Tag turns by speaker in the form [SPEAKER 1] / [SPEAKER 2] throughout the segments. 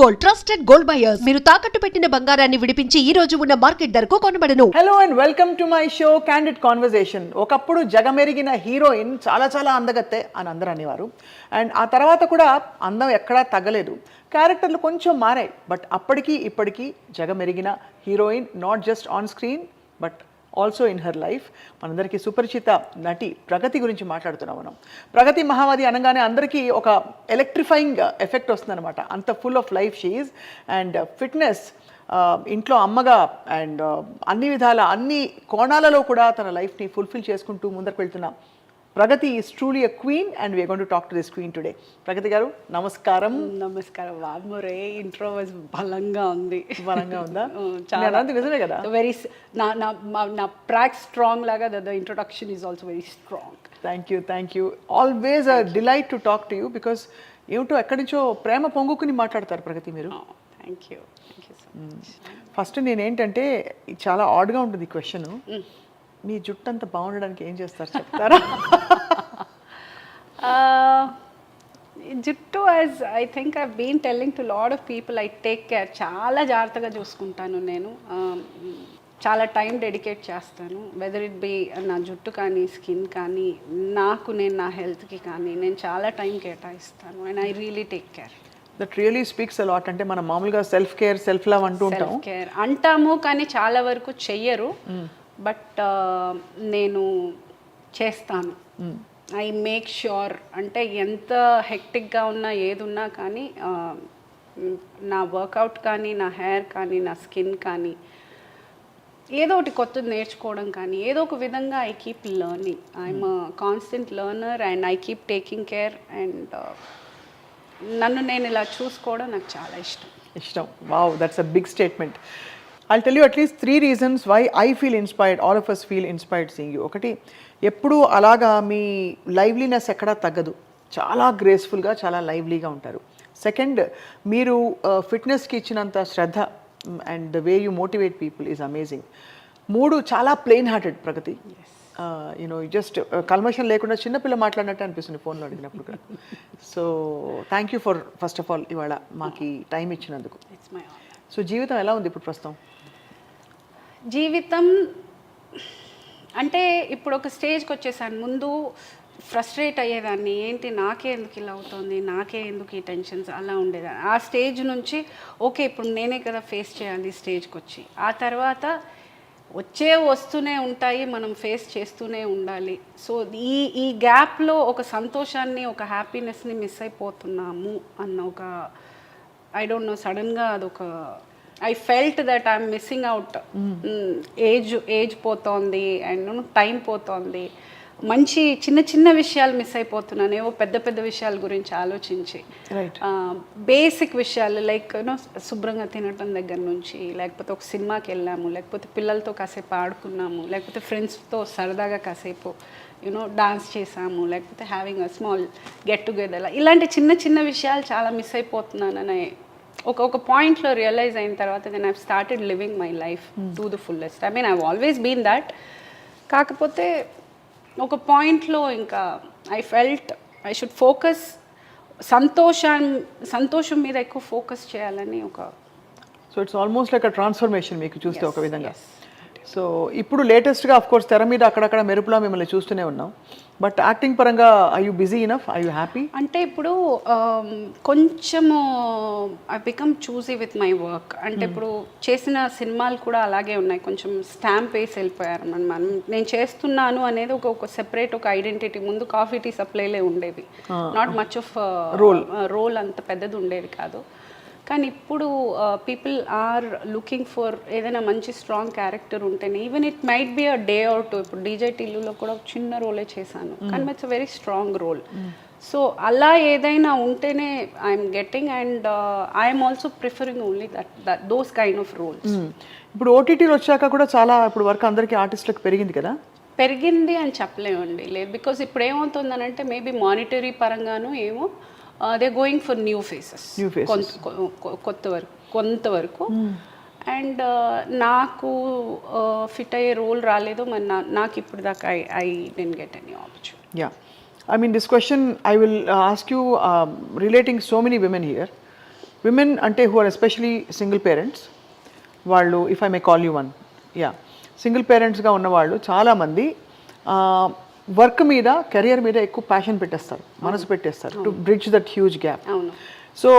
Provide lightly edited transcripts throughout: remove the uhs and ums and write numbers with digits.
[SPEAKER 1] Gold, trusted gold buyers. మీరు తాకట్టు పెట్టిన బంగారాన్ని విడిపించి ఈ రోజు ఉన్న మార్కెట్ ధరకు కొనబడను.
[SPEAKER 2] Hello and welcome to my show candid conversation. ఒకప్పుడు జగమెరిగిన హీరోయిన్ చాలా చాలా అందగత్తే అని అందరూ అనేవారు. అండ్ ఆ తర్వాత కూడా అందం ఎక్కడా తగ్గలేదు, క్యారెక్టర్లు కొంచెం మారాయి. బట్ అప్పటికి ఇప్పటికీ జగమెరిగిన heroine, not just on screen but also in her life. మనందరికీ సుపరిచిత నటి ప్రగతి గురించి మాట్లాడుతున్నాం మనం. ప్రగతి మహావతి అనగానే అందరికీ ఒక ఎలక్ట్రిఫైయింగ్ ఎఫెక్ట్ వస్తుందన్నమాట. అంత full of life she is. And fitness, ఇంట్లో అమ్మగా అండ్ అన్ని విధాల అన్ని కోణాలలో కూడా తన లైఫ్ని ఫుల్ఫిల్ చేసుకుంటూ ముందరకు వెళ్తున్న Pragathi is truly a queen and we're going to talk to this queen today. Pragathi గారు నమస్కారం.
[SPEAKER 3] నమస్కారం. వామరే ఇంట్రో వాజ్ బలంగా ఉంది.
[SPEAKER 2] బలంగా ఉందా? చాలా నిజమే కదా.
[SPEAKER 3] వెరీ నా ప్రాక్ స్ట్రాంగ్ లాగా the introduction is also very strong.
[SPEAKER 2] Thank you. Always a delight to talk to you because ఏమిటో ఎక్కడి నుంచో ప్రేమ పొంగుకుని మాట్లాడతారు ప్రగతి మీరు.
[SPEAKER 3] Thank you so much.
[SPEAKER 2] First నేనేంటంటే చాలా ఆడ్గా ఉంటుంది ఈ క్వశ్చన్. మీ జుట్టు అంతా బాగుండడానికి ఏం చేస్తారు చెప్తారా?
[SPEAKER 3] జుట్టు as I think I been telling to lot of people, I take care. చాలా జాగ్రత్తగా చూసుకుంటాను నేను. చాలా టైం డెడికేట్ చేస్తాను. వెదర్ ఇట్ బి నా జుట్టు కానీ స్కిన్ కానీ, నేను నా హెల్త్కి కానీ నేను చాలా టైం కేటాయిస్తాను. And I really take care.
[SPEAKER 2] That really speaks a lot. అంటే మనం మామూలుగా సెల్ఫ్ కేర్, సెల్ఫ్ లవ్ అంటూ ఉంటాం.
[SPEAKER 3] సెల్ఫ్ కేర్ అంటాము కానీ చాలా వరకు చెయ్యరు. బట్ నేను చేస్తాను. I make sure. అంటే ఎంత హెక్టిక్గా ఉన్నా ఏది ఉన్నా కానీ నా వర్కౌట్ కానీ, నా హెయిర్ కానీ, నా స్కిన్ కానీ, ఏదో ఒకటి కొత్తది నేర్చుకోవడం కానీ, ఏదో ఒక విధంగా I keep learning. I'm constant learner and I keep taking care. And నన్ను నేను ఇలా చూసుకోవడం నాకు చాలా ఇష్టం.
[SPEAKER 2] Wow, that's a big statement. I'll tell you at least 3 reasons why I feel inspired, all of us feel inspired seeing you. ఒకటి, ఎప్పుడు అలాగా మీ లైవ్లీనెస్ ఎక్కడా తగ్గదు. చాలా గ్రేస్ఫుల్గా, చాలా లైవ్లీగా ఉంటారు. సెకండ్, మీరు ఫిట్నెస్కి ఇచ్చినంత శ్రద్ధ and the way you motivate people is amazing. 3, చాలా plain hearted Pragathi. You know just కల్మషం లేకుండా చిన్నపిల్ల మాట్లాడినట్టు అనిపిస్తుంది ఫోన్లో అడిగినప్పుడు. So thank you for first of all ఇవాళ మాకు టైం ఇచ్చినందుకు. సో జీవితం ఎలా ఉంది ఇప్పుడు ప్రస్తుతం?
[SPEAKER 3] జీవితం అంటే ఇప్పుడు ఒక స్టేజ్కి వచ్చేసాను. ముందు ఫ్రస్ట్రేట్ అయ్యేదాన్ని, ఏంటి నాకే ఎందుకు ఇలా అవుతుంది, నాకే ఎందుకు ఈ టెన్షన్స్, అలా ఉండేదాన్ని. ఆ స్టేజ్ నుంచి ఓకే ఇప్పుడు నేనే కదా ఫేస్ చేయాలి స్టేజ్కి వచ్చి. ఆ తర్వాత వస్తూనే ఉంటాయి, మనం ఫేస్ చేస్తూనే ఉండాలి. సో ఈ గ్యాప్లో ఒక సంతోషాన్ని, ఒక హ్యాపీనెస్ని మిస్ అయిపోతున్నాము అన్న ఒక, ఐ డోంట్ నో, సడన్గా అదొక I felt that I'm missing out. Age పోతోంది అండ్ టైం పోతోంది. మంచి చిన్న విషయాలు మిస్ అయిపోతున్నాను. ఏవో పెద్ద విషయాల గురించి ఆలోచించి, బేసిక్ విషయాలు లైక్ శుభ్రంగా తినటం దగ్గర నుంచి, లేకపోతే ఒక సినిమాకి వెళ్ళాము, లేకపోతే పిల్లలతో కాసేపు ఆడుకున్నాము, లేకపోతే ఫ్రెండ్స్తో సరదాగా కాసేపు డాన్స్ చేసాము, లేకపోతే having a small get together. ఇలాంటి చిన్న విషయాలు చాలా మిస్ అయిపోతున్నానని ఒక పాయింట్లో రియలైజ్ అయిన తర్వాత then I've started living my life to the fullest. I mean I've always been that. కాకపోతే ఒక పాయింట్లో ఇంకా I felt I should focus, సంతోషం మీద ఎక్కువ ఫోకస్ చేయాలని ఒక.
[SPEAKER 2] So it's almost like a transformation మీకు చూస్తే ఒక విధంగా. సో ఇప్పుడు లేటెస్ట్గా ఆఫ్ కోర్స్ తెర మీద అక్కడక్కడ మెరుపులా మిమ్మల్ని చూస్తూనే ఉన్నాం. బట్ యాక్టింగ్ పరంగా I you busy enough, I you happy?
[SPEAKER 3] అంటే ఇప్పుడు కొంచెము I become choosy with my work. అంటే ఇప్పుడు చేసిన సినిమాలు కూడా అలాగే ఉన్నాయి, కొంచెం స్టాంప్ వేసి వెళ్ళిపోయారు. మనం నేను చేస్తున్నాను అనేది ఒక సెపరేట్ ఒక ఐడెంటిటీ. ముందు కాఫీ టీ సప్లైలే ఉండేవి, నాట్ మచ్ ఆఫ్ రోల్ అంత పెద్దది ఉండేది కాదు. కానీ ఇప్పుడు పీపుల్ ఆర్ లుకింగ్ ఫర్ ఏదైనా మంచి స్ట్రాంగ్ క్యారెక్టర్ ఉంటేనే, even it might be a day or two. ఇప్పుడు డీజే టిల్లులో కూడా ఒక చిన్న రోలే చేశాను, కానీ it's a very strong role. So అలా ఏదైనా ఉంటేనే I'm getting. And I'm also preferring only those kind of roles.
[SPEAKER 2] ఇప్పుడు ఓటీటీలు వచ్చాక కూడా చాలా ఇప్పుడు వర్క్ అందరికీ ఆర్టిస్టులకు పెరిగింది కదా?
[SPEAKER 3] పెరిగింది అని చెప్పలేమండి, లేదు. బికాస్ ఇప్పుడు ఏమవుతుందనంటే మేబీ మానిటరీ పరంగాను ఏమో they going for new faces కొంతవరకు. అండ్ నాకు ఫిట్ అయ్యే రోల్ రాలేదు. మరి నాకు ఇప్పుడు దాకా I didn't get any opportunity.
[SPEAKER 2] I mean, this question I will ask you relating so many women here. Women అంటే who are especially single parents, వాళ్ళు if I may call you one, single పేరెంట్స్గా ఉన్నవాళ్ళు చాలామంది work మీద, career మీద ఎక్కువ passion పెట్టేస్తారు, మనసు పెట్టేస్తారు to bridge that huge gap.
[SPEAKER 3] అవును.
[SPEAKER 2] సో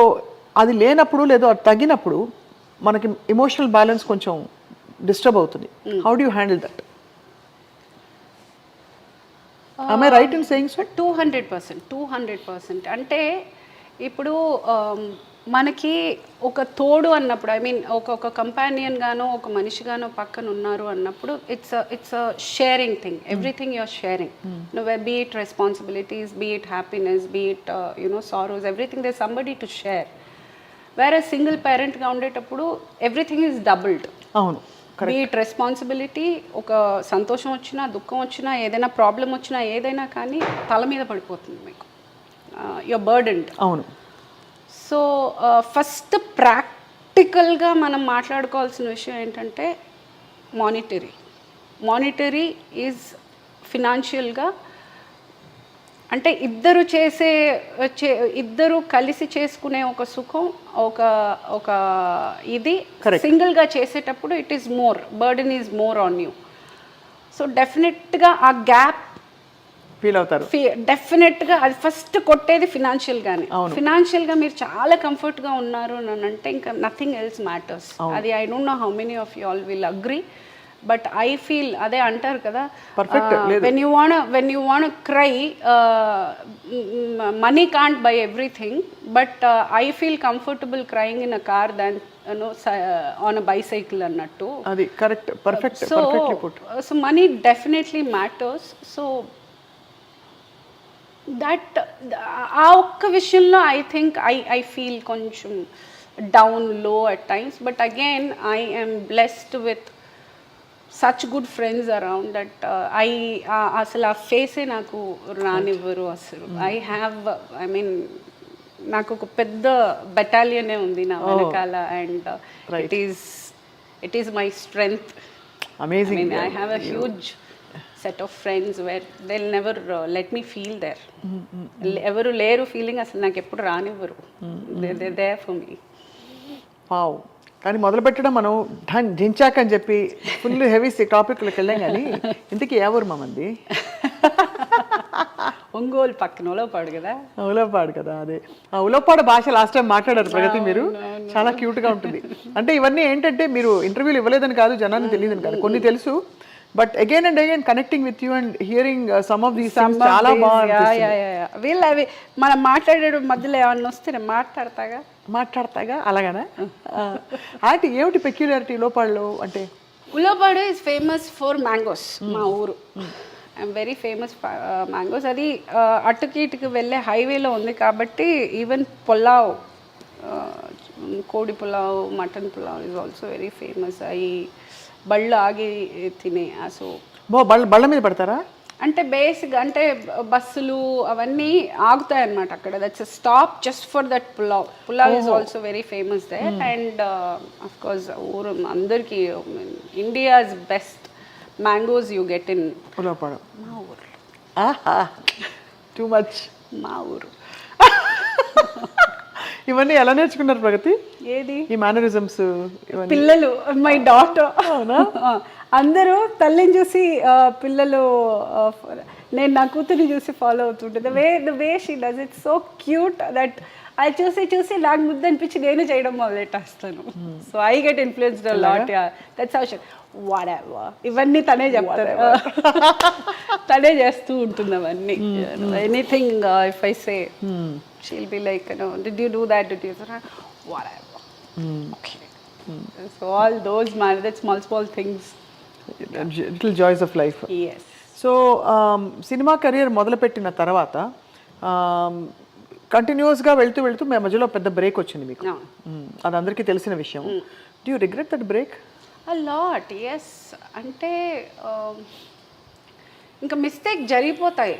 [SPEAKER 2] అది లేనప్పుడు లేదో అది తగ్గినప్పుడు మనకి ఎమోషనల్ బ్యాలెన్స్ కొంచెం డిస్టర్బ్ అవుతుంది. How do you handle that? Am I right in saying so?
[SPEAKER 3] 200%. అంటే ఇప్పుడు మనకి ఒక తోడు అన్నప్పుడు, ఐ మీన్ ఒక కంపానియన్ గానో ఒక మనిషిగానో పక్కన ఉన్నారు అన్నప్పుడు it's sharing thing. Everything you're sharing. Be it responsibilities, be it happiness, be it sorrows, everything they somebody to share. వేరే సింగిల్ పేరెంట్గా ఉండేటప్పుడు ఎవ్రీథింగ్ ఈజ్ డబుల్డ్.
[SPEAKER 2] అవును,
[SPEAKER 3] బీ ఇట్ రెస్పాన్సిబిలిటీ, ఒక సంతోషం వచ్చినా దుఃఖం వచ్చినా ఏదైనా ప్రాబ్లం వచ్చినా ఏదైనా కానీ తల మీద పడిపోతుంది మీకు, యువర్ బర్డెన్డ్.
[SPEAKER 2] అవును.
[SPEAKER 3] సో ఫస్ట్ ప్రాక్టికల్గా మనం మాట్లాడుకోవాల్సిన విషయం ఏంటంటే మానిటరీ ఈజ్ ఫినాన్షియల్గా, అంటే ఇద్దరు కలిసి చేసుకునే ఒక సుఖం, ఒక ఇది సింగిల్గా చేసేటప్పుడు it is more, burden is more on you. So డెఫినెట్గా ఆ గ్యాప్
[SPEAKER 2] ఫీల్ అవుతారు.
[SPEAKER 3] డెఫినెట్గా అది ఫస్ట్ కొట్టేది ఫినాన్షియల్గానే. ఫినాన్షియల్గా మీరు చాలా కంఫర్ట్గా ఉన్నారు అని అంటే ఇంకా నథింగ్ ఎల్స్ మ్యాటర్స్. అది I don't know how many of you all will agree, but I feel అదే అంటారు కదా, when you want cry, money can't by everything, but I feel comfortable crying in a car than on a bicycle అన్నట్టు.
[SPEAKER 2] అది correct, perfect.
[SPEAKER 3] So money definitely matters. So that ఆ ఒక్క విషయంలో I think I feel కొంచెం down, లో at times, but again I am blessed with such good friends around that అసలు ఆ ఫేసే నాకు రానివ్వరు అసలు. ఐ మీన్ నాకు ఒక పెద్ద బెటాలియనే ఉంది నా వెనకాల, and it is my strength.
[SPEAKER 2] Amazing.
[SPEAKER 3] I have a huge set of friends where they'll never let me feel there. ఎవరు లేరు ఫీలింగ్ అసలు నాకు ఎప్పుడు రానివ్వరు. they're there for me.
[SPEAKER 2] Wow. కానీ మొదలు పెట్టడం మనం జించాక్ అని చెప్పి ఫుల్ హెవీ టాపిక్లోకి వెళ్ళాం. కానీ ఇంతకీ ఏ ఊరు మంది?
[SPEAKER 3] ఒంగోలు పక్కన ఉలవపాడు కదా.
[SPEAKER 2] ఉలవపాడు కదా, అదే ఆ ఉలవపాడు భాష లాస్ట్ టైం మాట్లాడారు ప్రగతి మీరు, చాలా క్యూట్గా ఉంటుంది. అంటే ఇవన్నీ ఏంటంటే మీరు ఇంటర్వ్యూలు ఇవ్వలేదని కాదు, జనాన్ని తెలియదని కాదు, కొన్ని తెలుసు, but again and again connecting with you and hearing some of these things చాలా బాగా.
[SPEAKER 3] వీళ్ళు అవి మనం మాట్లాడే మధ్యలో ఏమన్నా వస్తే నేను మాట్లాడతాగా అలాగనా? అంటే ఏమిటి పెక్యులారిటీ ఉలవపాడులో? అంటే Ulavapadu is famous for mangoes. మా ఊరు ఐఎమ్ వెరీ ఫేమస్ మ్యాంగోస్. అది అటుకి ఇటుకి వెళ్ళే హైవేలో ఉంది కాబట్టి ఈవెన్ పులావ్, కోడి pulao, mutton pulao is also very famous. అవి బళ్ళు ఆగి తినే. సో
[SPEAKER 2] బళ్ళ మీద పడతారా?
[SPEAKER 3] అంటే బేసిక్ అంటే బస్సులు అవన్నీ ఆగుతాయి అన్నమాట అక్కడ. That's a stop just for that pulao is also very famous they. And of course ఊరు అందరికీ India's best mangoes you get in
[SPEAKER 2] Ulavapadu.
[SPEAKER 3] మా ఊరు.
[SPEAKER 2] Too much.
[SPEAKER 3] మా ఊరు.
[SPEAKER 2] ఇవన్నీ ఎలా నేర్చుకున్నారు ప్రగతి?
[SPEAKER 3] ఏది
[SPEAKER 2] ఈ మేనరిజమ్స్?
[SPEAKER 3] పిల్లలు, మై డాటర్. అవునా? అందరూ తల్లిని చూసి పిల్లలు, నేను నా కూతురిని చూసి ఫాలో అవుతుంటే the way she does it so cute that అది చూసి నాకు ముద్దు అనిపించి నేను చేయడం మొదలెట్టేస్తాను. So I get influenced a lot. That's how she whatever. ఇవన్నీ తనే చెప్తారు, తనే చేస్తూ ఉంటుంది అవన్నీ. Anything if I say she'll be like, did you do that, did you whatever. Okay. So all those that small things,
[SPEAKER 2] little joys of life.
[SPEAKER 3] yes.
[SPEAKER 2] So cinema career మొదలుపెట్టిన తర్వాత కంటిన్యూస్గా వెళ్తూ మధ్యలో పెద్ద బ్రేక్ వచ్చింది మీకు. అది అందరికీ తెలిసిన విషయం. Do you regret that break?
[SPEAKER 3] a lot, yes. అంటే ఇంకా మిస్టేక్ జరిగిపోతాయి.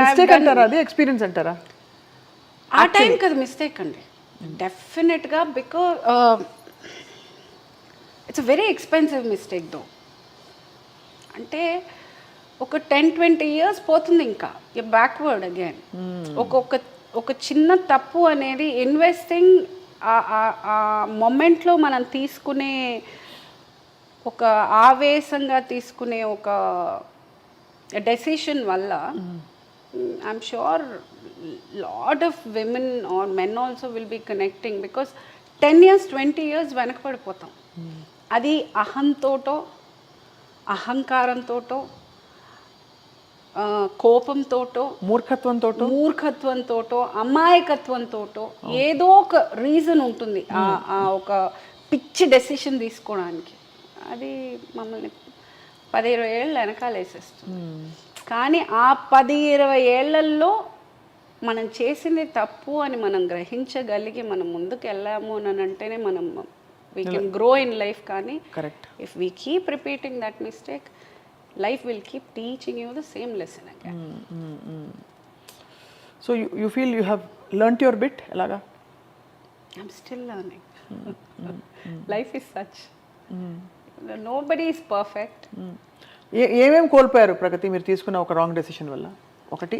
[SPEAKER 2] మిస్టేక్ అంటారా అది, ఎక్స్పీరియన్స్ అంటారా?
[SPEAKER 3] ఆ టైం కదా మిస్టేక్ అండి, డెఫినెట్గా. Because it's a very expensive mistake though. అంటే ఒక 10-20 years పోతుంది ఇంకా బ్యాక్వర్డ్ అగైన్. ఒక చిన్న తప్పు అనేది ఇన్వెస్టింగ్ ఆ మొమెంట్లో మనం తీసుకునే ఒక ఆవేశంగా తీసుకునే ఒక డెసిషన్ వల్ల I'm sure lot of women or men also will be connecting because 10 years 20 years వెనకపడిపోతాం. అది అహంతోటో అహంకారంతోటో కోపంతోటో మూర్ఖత్వంతోటో అమాయకత్వంతోటో ఏదో ఒక రీజన్ ఉంటుంది ఆ ఒక పిచ్చి డెసిషన్ తీసుకోవడానికి. అది మమ్మల్ని 10-20 ఏళ్ళు వెనకాలేసేస్తుంది. కానీ ఆ 10-20 ఏళ్లలో మనం చేసింది తప్పు అని మనం గ్రహించగలిగి మనం ముందుకు వెళ్ళాము అని అంటేనే మనం we can grow in life. కానీ if we keep repeating that mistake, life will keep teaching you the same lesson again.
[SPEAKER 2] So you feel you have learnt your bit elaga?
[SPEAKER 3] I'm still learning. Life is such. Nobody is perfect.
[SPEAKER 2] ఏమేం కోల్పోయారు ప్రగతి మీరు తీసుకున్న ఒక wrong decision వల్ల?
[SPEAKER 3] ఒకటి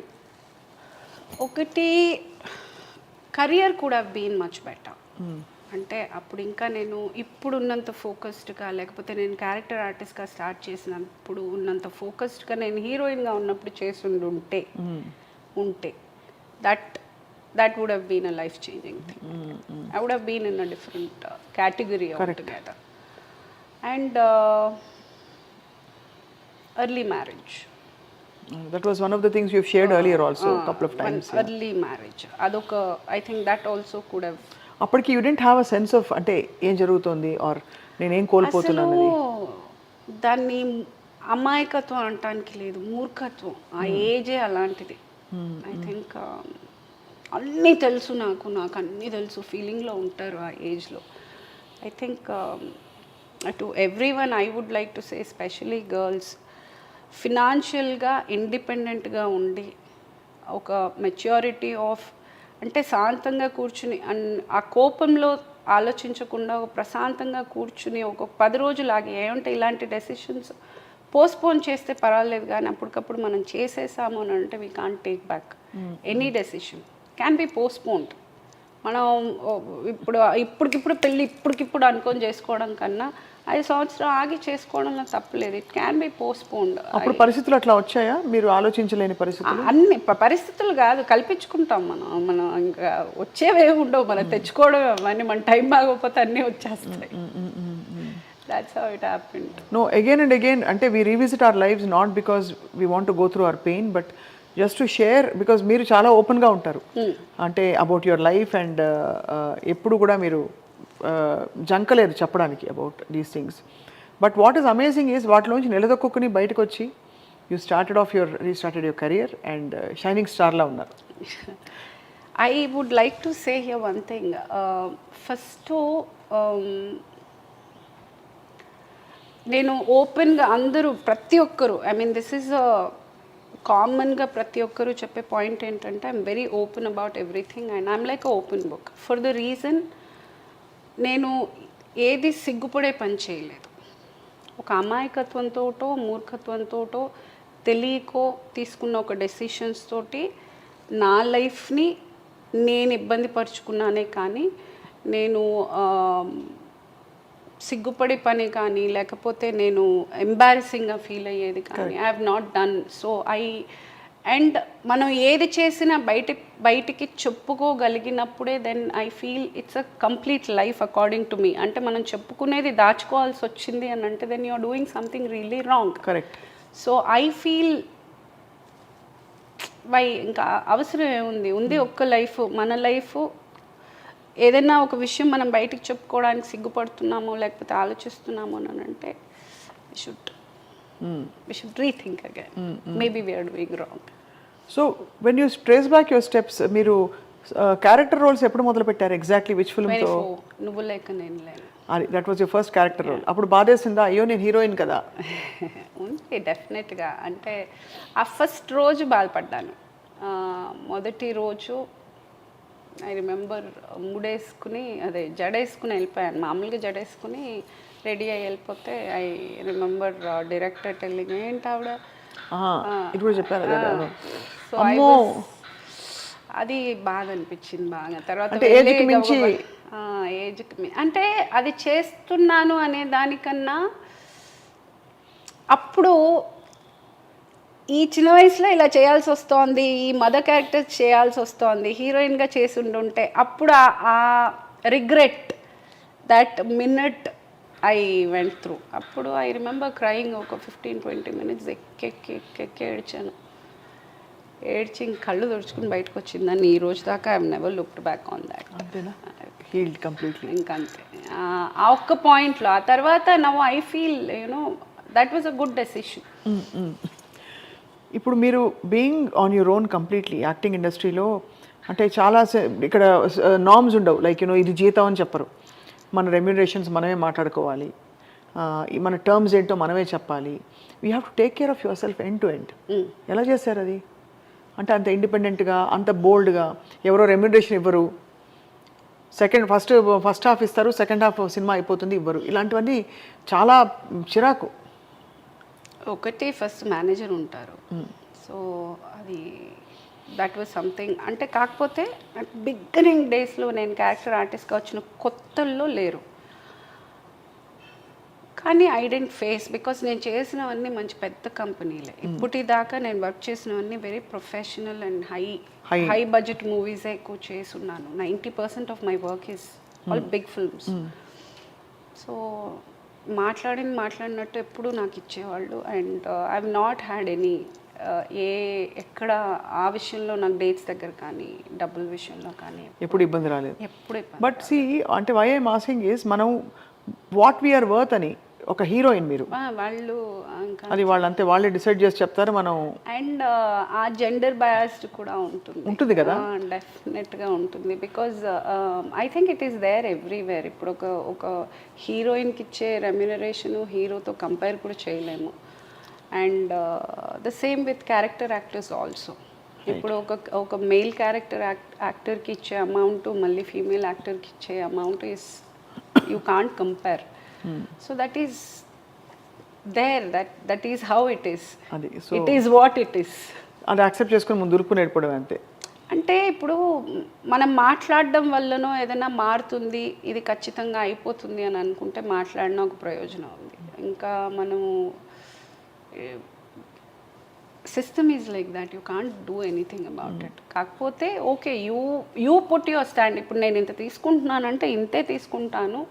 [SPEAKER 3] career could have been much better. అంటే అప్పుడు ఇంకా నేను ఇప్పుడు ఉన్నంత ఫోకస్డ్గా, లేకపోతే నేను క్యారెక్టర్ ఆర్టిస్ట్గా స్టార్ట్ చేసినప్పుడు ఉన్నంత ఫోకస్డ్గా నేను హీరోయిన్గా ఉన్నప్పుడు చేసి ఉంటే that would have been a life changing thing. I would have been in a different category altogether. And early marriage.
[SPEAKER 2] That was one of the things you've shared earlier also, couple of times.
[SPEAKER 3] Early marriage. అదొక I think that also could have.
[SPEAKER 2] అప్పటికి you didn't have a sense of అంటే ఏం జరుగుతుంది are నేనేం కోల్పోతున్నాను.
[SPEAKER 3] దాన్ని అమాయకత్వం అనటానికి లేదు, మూర్ఖత్వం. ఆ ఏజే అలాంటిది. ఐ థింక్ అన్నీ తెలుసు, నాకు అన్నీ తెలుసు ఫీలింగ్లో ఉంటారు ఆ ఏజ్లో. I think to every one I would like to say, especially girls, ఫినాన్షియల్గా ఇండిపెండెంట్గా ఉండి ఒక మెచ్యూరిటీ ఆఫ్ అంటే శాంతంగా కూర్చుని ఆ కోపంలో ఆలోచించకుండా ఒక ప్రశాంతంగా కూర్చుని ఒక 10 రోజులు ఆగి ఏమంటే ఇలాంటి డెసిషన్స్ పోస్ట్పోన్ చేస్తే పర్వాలేదు, కానీ అప్పటికప్పుడు మనం చేసేసాము అని అంటే we can't take back any decision. Can be postponed. మనం ఇప్పటికిప్పుడు పెళ్ళి ఇప్పటికిప్పుడు అనుకొని చేసుకోవడం కన్నా 5 సంవత్సరాలు ఆగి చేసుకోవడంలో తప్పలేదు. It can be postponed.
[SPEAKER 2] అప్పుడు పరిస్థితులు అట్లా వచ్చాయా? మీరు ఆలోచించలేని పరిస్థితులు?
[SPEAKER 3] అన్ని పరిస్థితులు కాదు, కల్పించుకుంటాం మనం ఇంకా వచ్చేవే ఉండవు, మనం తెచ్చుకోవడం అవన్నీ. మన టైం బాగోకపోతే అన్నీ వచ్చేస్తాయి. That's how it happened.
[SPEAKER 2] No, again and again, ante we revisit our lives not because we want to go through our pain, but just to share, because మీరు చాలా ఓపెన్గా ఉంటారు అంటే అబౌట్ యువర్ లైఫ్. అండ్ ఎప్పుడు కూడా మీరు జంకలేదు చెప్పడానికి about these things. But what is amazing is వాటిలోంచి నిలదొక్కుని బయటకు వచ్చి you restarted your career and shining స్టార్లా ఉన్నారు.
[SPEAKER 3] I would like to say here one thing. First, నేను ఓపెన్గా అందరూ ప్రతి ఒక్కరు, ఐ మీన్ దిస్ ఈజ్ కామన్గా ప్రతి ఒక్కరు చెప్పే పాయింట్ ఏంటంటే I'm very open about everything and I'm like a open book. For the reason, నేను ఏది సిగ్గుపడే పని చేయలేదు. ఒక అమాయకత్వంతోటో మూర్ఖత్వంతోటో తెలియకో తీసుకున్న ఒక డెసిషన్స్ తోటి నా లైఫ్ని నేను ఇబ్బంది పరుచుకున్నానే, కానీ నేను సిగ్గుపడే పని కానీ లేకపోతే నేను ఎంబారసింగ్గా ఫీల్ అయ్యేది కానీ I have not done. So and మనం ఏది చేసినా బయటికి చెప్పుకోగలిగినప్పుడే then I feel it's a complete life according to me. అంటే మనం చెప్పుకునేది దాచుకోవాల్సి వచ్చింది అని అంటే then you are doing something really wrong.
[SPEAKER 2] Correct.
[SPEAKER 3] So I feel ఇంకా అవసరం ఏముంది ఒక్క లైఫ్, మన లైఫ్. ఏదైనా ఒక విషయం మనం బయటికి చెప్పుకోవడానికి సిగ్గుపడుతున్నామో లేకపోతే ఆలోచిస్తున్నామో అని అంటే we should rethink again. Maybe we are doing wrong.
[SPEAKER 2] So when you trace back your steps, మీరు క్యారెక్టర్ రోల్స్ ఎప్పుడు మొదలు పెట్టారు ఎగ్జాక్ట్లీ? విచ్ ఫిల్మ్ తో?
[SPEAKER 3] నువ్వు లేక నేను లేను.
[SPEAKER 2] That was your first character role. అప్పుడు బాధేసిందా, అయ్యో నేను హీరోయిన్ కదా?
[SPEAKER 3] ఉంది డెఫినెట్గా. అంటే ఆ ఫస్ట్ రోజు బాధపడ్డాను. మొదటి రోజు ఐ రిమెంబర్ ముడేసుకుని జడేసుకుని వెళ్ళిపోయాను. మామూలుగా జడేసుకుని రెడీ అయ్యి వెళ్ళిపోతే ఐ రిమెంబర్ డైరెక్టర్ టెల్లింగ్, ఏంటి ఆవిడ
[SPEAKER 2] ఇప్పుడు చెప్పారు.
[SPEAKER 3] సో అది బాధ అనిపించింది బాగా. తర్వాత ఏజ్కి అంటే అది చేస్తున్నాను అనే దానికన్నా అప్పుడు ఈ చిన్న వయసులో ఇలా చేయాల్సి వస్తోంది, ఈ మదర్ క్యారెక్టర్ చేయాల్సి వస్తోంది, హీరోయిన్గా చేసి ఉండుంటే అప్పుడు ఆ regret that minute I went through. అప్పుడు ఐ రిమెంబర్ క్రయింగ్ ఒక 15-20 minutes ఎక్కి ఏడ్చాను. ఏడ్చి ఇంక కళ్ళు తుడుచుకుని బయటకు వచ్చిందని ఈ రోజు దాకా I never looked back on that.
[SPEAKER 2] అంతేనా? Healed completely.
[SPEAKER 3] ఇంకంతే ఆ ఒక్క పాయింట్లో. ఆ తర్వాత now I feel that was a good decision.
[SPEAKER 2] ఇప్పుడు మీరు being on your own completely acting ఇండస్ట్రీలో అంటే చాలా ఇక్కడ నార్మ్స్ ఉండవు. లైక్ ఇది జీతం అని చెప్పరు, మన రెమ్యునరేషన్స్ మనమే మాట్లాడుకోవాలి, మన టర్మ్స్ ఏంటో మనమే చెప్పాలి. We have to take care of your self end to end. ఎలా చేశారు అది? అంటే అంత ఇండిపెండెంట్గా, అంత బోల్డ్గా, ఎవరో రెమ్యునరేషన్ ఇవ్వరు, ఫస్ట్ హాఫ్ ఇస్తారు, సెకండ్ హాఫ్ సినిమా అయిపోతుంది ఇవ్వరు, ఇలాంటివన్నీ చాలా చిరాకు.
[SPEAKER 3] ఒకటి ఫస్ట్ మేనేజర్ ఉంటారు, సో అది దట్ వాజ్ సంథింగ్. అంటే కాకపోతే బిగినింగ్ డేస్లో నేను క్యారెక్టర్ ఆర్టిస్ట్గా వచ్చిన కొత్తల్లో లేరు, కానీ ఐ డెంట్ ఫేస్ బికాస్ నేను చేసినవన్నీ మంచి పెద్ద కంపెనీలే. ఇప్పటిదాకా నేను వర్క్ చేసినవన్నీ very professional and high budget మూవీసే ఎక్కువ చేసున్నాను. 90% of my work is all big films. So మాట్లాడినట్టు ఎప్పుడు నాకు ఇచ్చేవాళ్ళు. And I have not had any ఎక్కడ ఆ విషయంలో నాకు డేట్స్ దగ్గర కానీ డబ్బుల విషయంలో కానీ
[SPEAKER 2] ఎప్పుడు ఇబ్బంది రాలేదు.
[SPEAKER 3] ఎప్పుడు.
[SPEAKER 2] బట్ సి అంటే వై ఐఎమ్ ఆస్కింగ్ ఈస్ మనం వాట్ వీఆర్ వర్త్ అని ఒక హీరోయిన్ మీరు
[SPEAKER 3] వాళ్ళు
[SPEAKER 2] అది వాళ్ళంతే వాళ్ళే డిసైడ్ చేసి చెప్తారు. మనం
[SPEAKER 3] అండ్ ఆ జెండర్ బయాస్డ్ కూడా ఉంటుంది
[SPEAKER 2] కదా,
[SPEAKER 3] డెఫినెట్గా ఉంటుంది. Because I think it is there everywhere. ఇప్పుడు ఒక హీరోయిన్కి ఇచ్చే రెమ్యునరేషన్ హీరోతో కంపేర్ కూడా చేయలేము. And the same with character actors also. ఇప్పుడు ఒక మేల్ క్యారెక్టర్ యాక్టర్కి ఇచ్చే అమౌంట్ మళ్ళీ ఫీమేల్ యాక్టర్కి ఇచ్చే amount is you can't compare. So that is there, that is how it is, it is what it is.
[SPEAKER 2] అది accept చేసుకుని ముందు దురుపు నేర్పడం అంతే.
[SPEAKER 3] అంటే ఇప్పుడు మనం మాట్లాడడం వల్లనో ఏదైనా మారుతుంది, ఇది ఖచ్చితంగా అయిపోతుంది అని అనుకుంటే మాట్లాడిన ఒక ప్రయోజనం ఉంది. ఇంకా మనము system is like that, you can't do anything about it. కాకపోతే okay you put your stand. ఇప్పుడు నేను ఇంత తీసుకుంటున్నానంటే ఇంతే తీసుకుంటాను,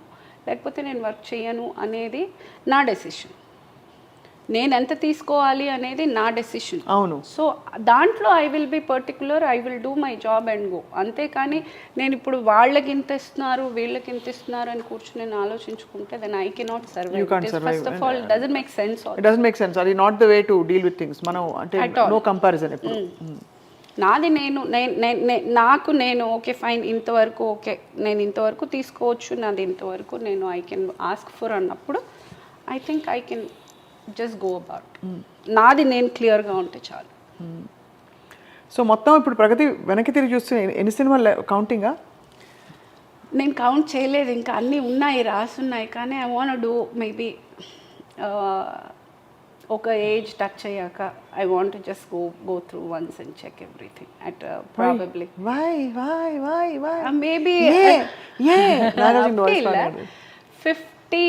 [SPEAKER 3] లేకపోతే నేను వర్క్ చేయను అనేది నా డెసిషన్. నేను ఎంత తీసుకోవాలి అనేది నా డెసిషన్.
[SPEAKER 2] అవును.
[SPEAKER 3] సో దాంట్లో I will be particular, I will do my job and go. అంతేకాని నేను ఇప్పుడు వాళ్ళకి ఇంత ఇస్తున్నారు వీళ్ళకి ఇంత ఇస్తున్నారు అని కూర్చొని నేను ఆలోచించుకుంటే then I cannot survive. First of all doesn't make sense.
[SPEAKER 2] It doesn't make sense. అది not the way to deal with things. మనం అంటే నో కంపారిజన్. ఎప్పుడు
[SPEAKER 3] నాది నేను ఓకే ఫైన్ ఇంతవరకు ఓకే నేను ఇంతవరకు తీసుకోవచ్చు, నాది ఇంతవరకు నేను ఐ కెన్ ఆస్క్ ఫర్ అన్నప్పుడు I think I can just go about. నాది నేను క్లియర్గా ఉంటే చాలు.
[SPEAKER 2] సో మొత్తం ఇప్పుడు ప్రగతి వెనక్కి తిరిగి చూస్తే ఎన్ని సినిమాలు కౌంటింగా?
[SPEAKER 3] నేను కౌంట్ చేయలేదు, ఇంకా అన్నీ ఉన్నాయి రాసున్నాయి. కానీ ఐ వాంట్ డూ మేబీ ఒక ఏజ్ టచ్ అయ్యాక I want just go through once and check everything at probably maybe 50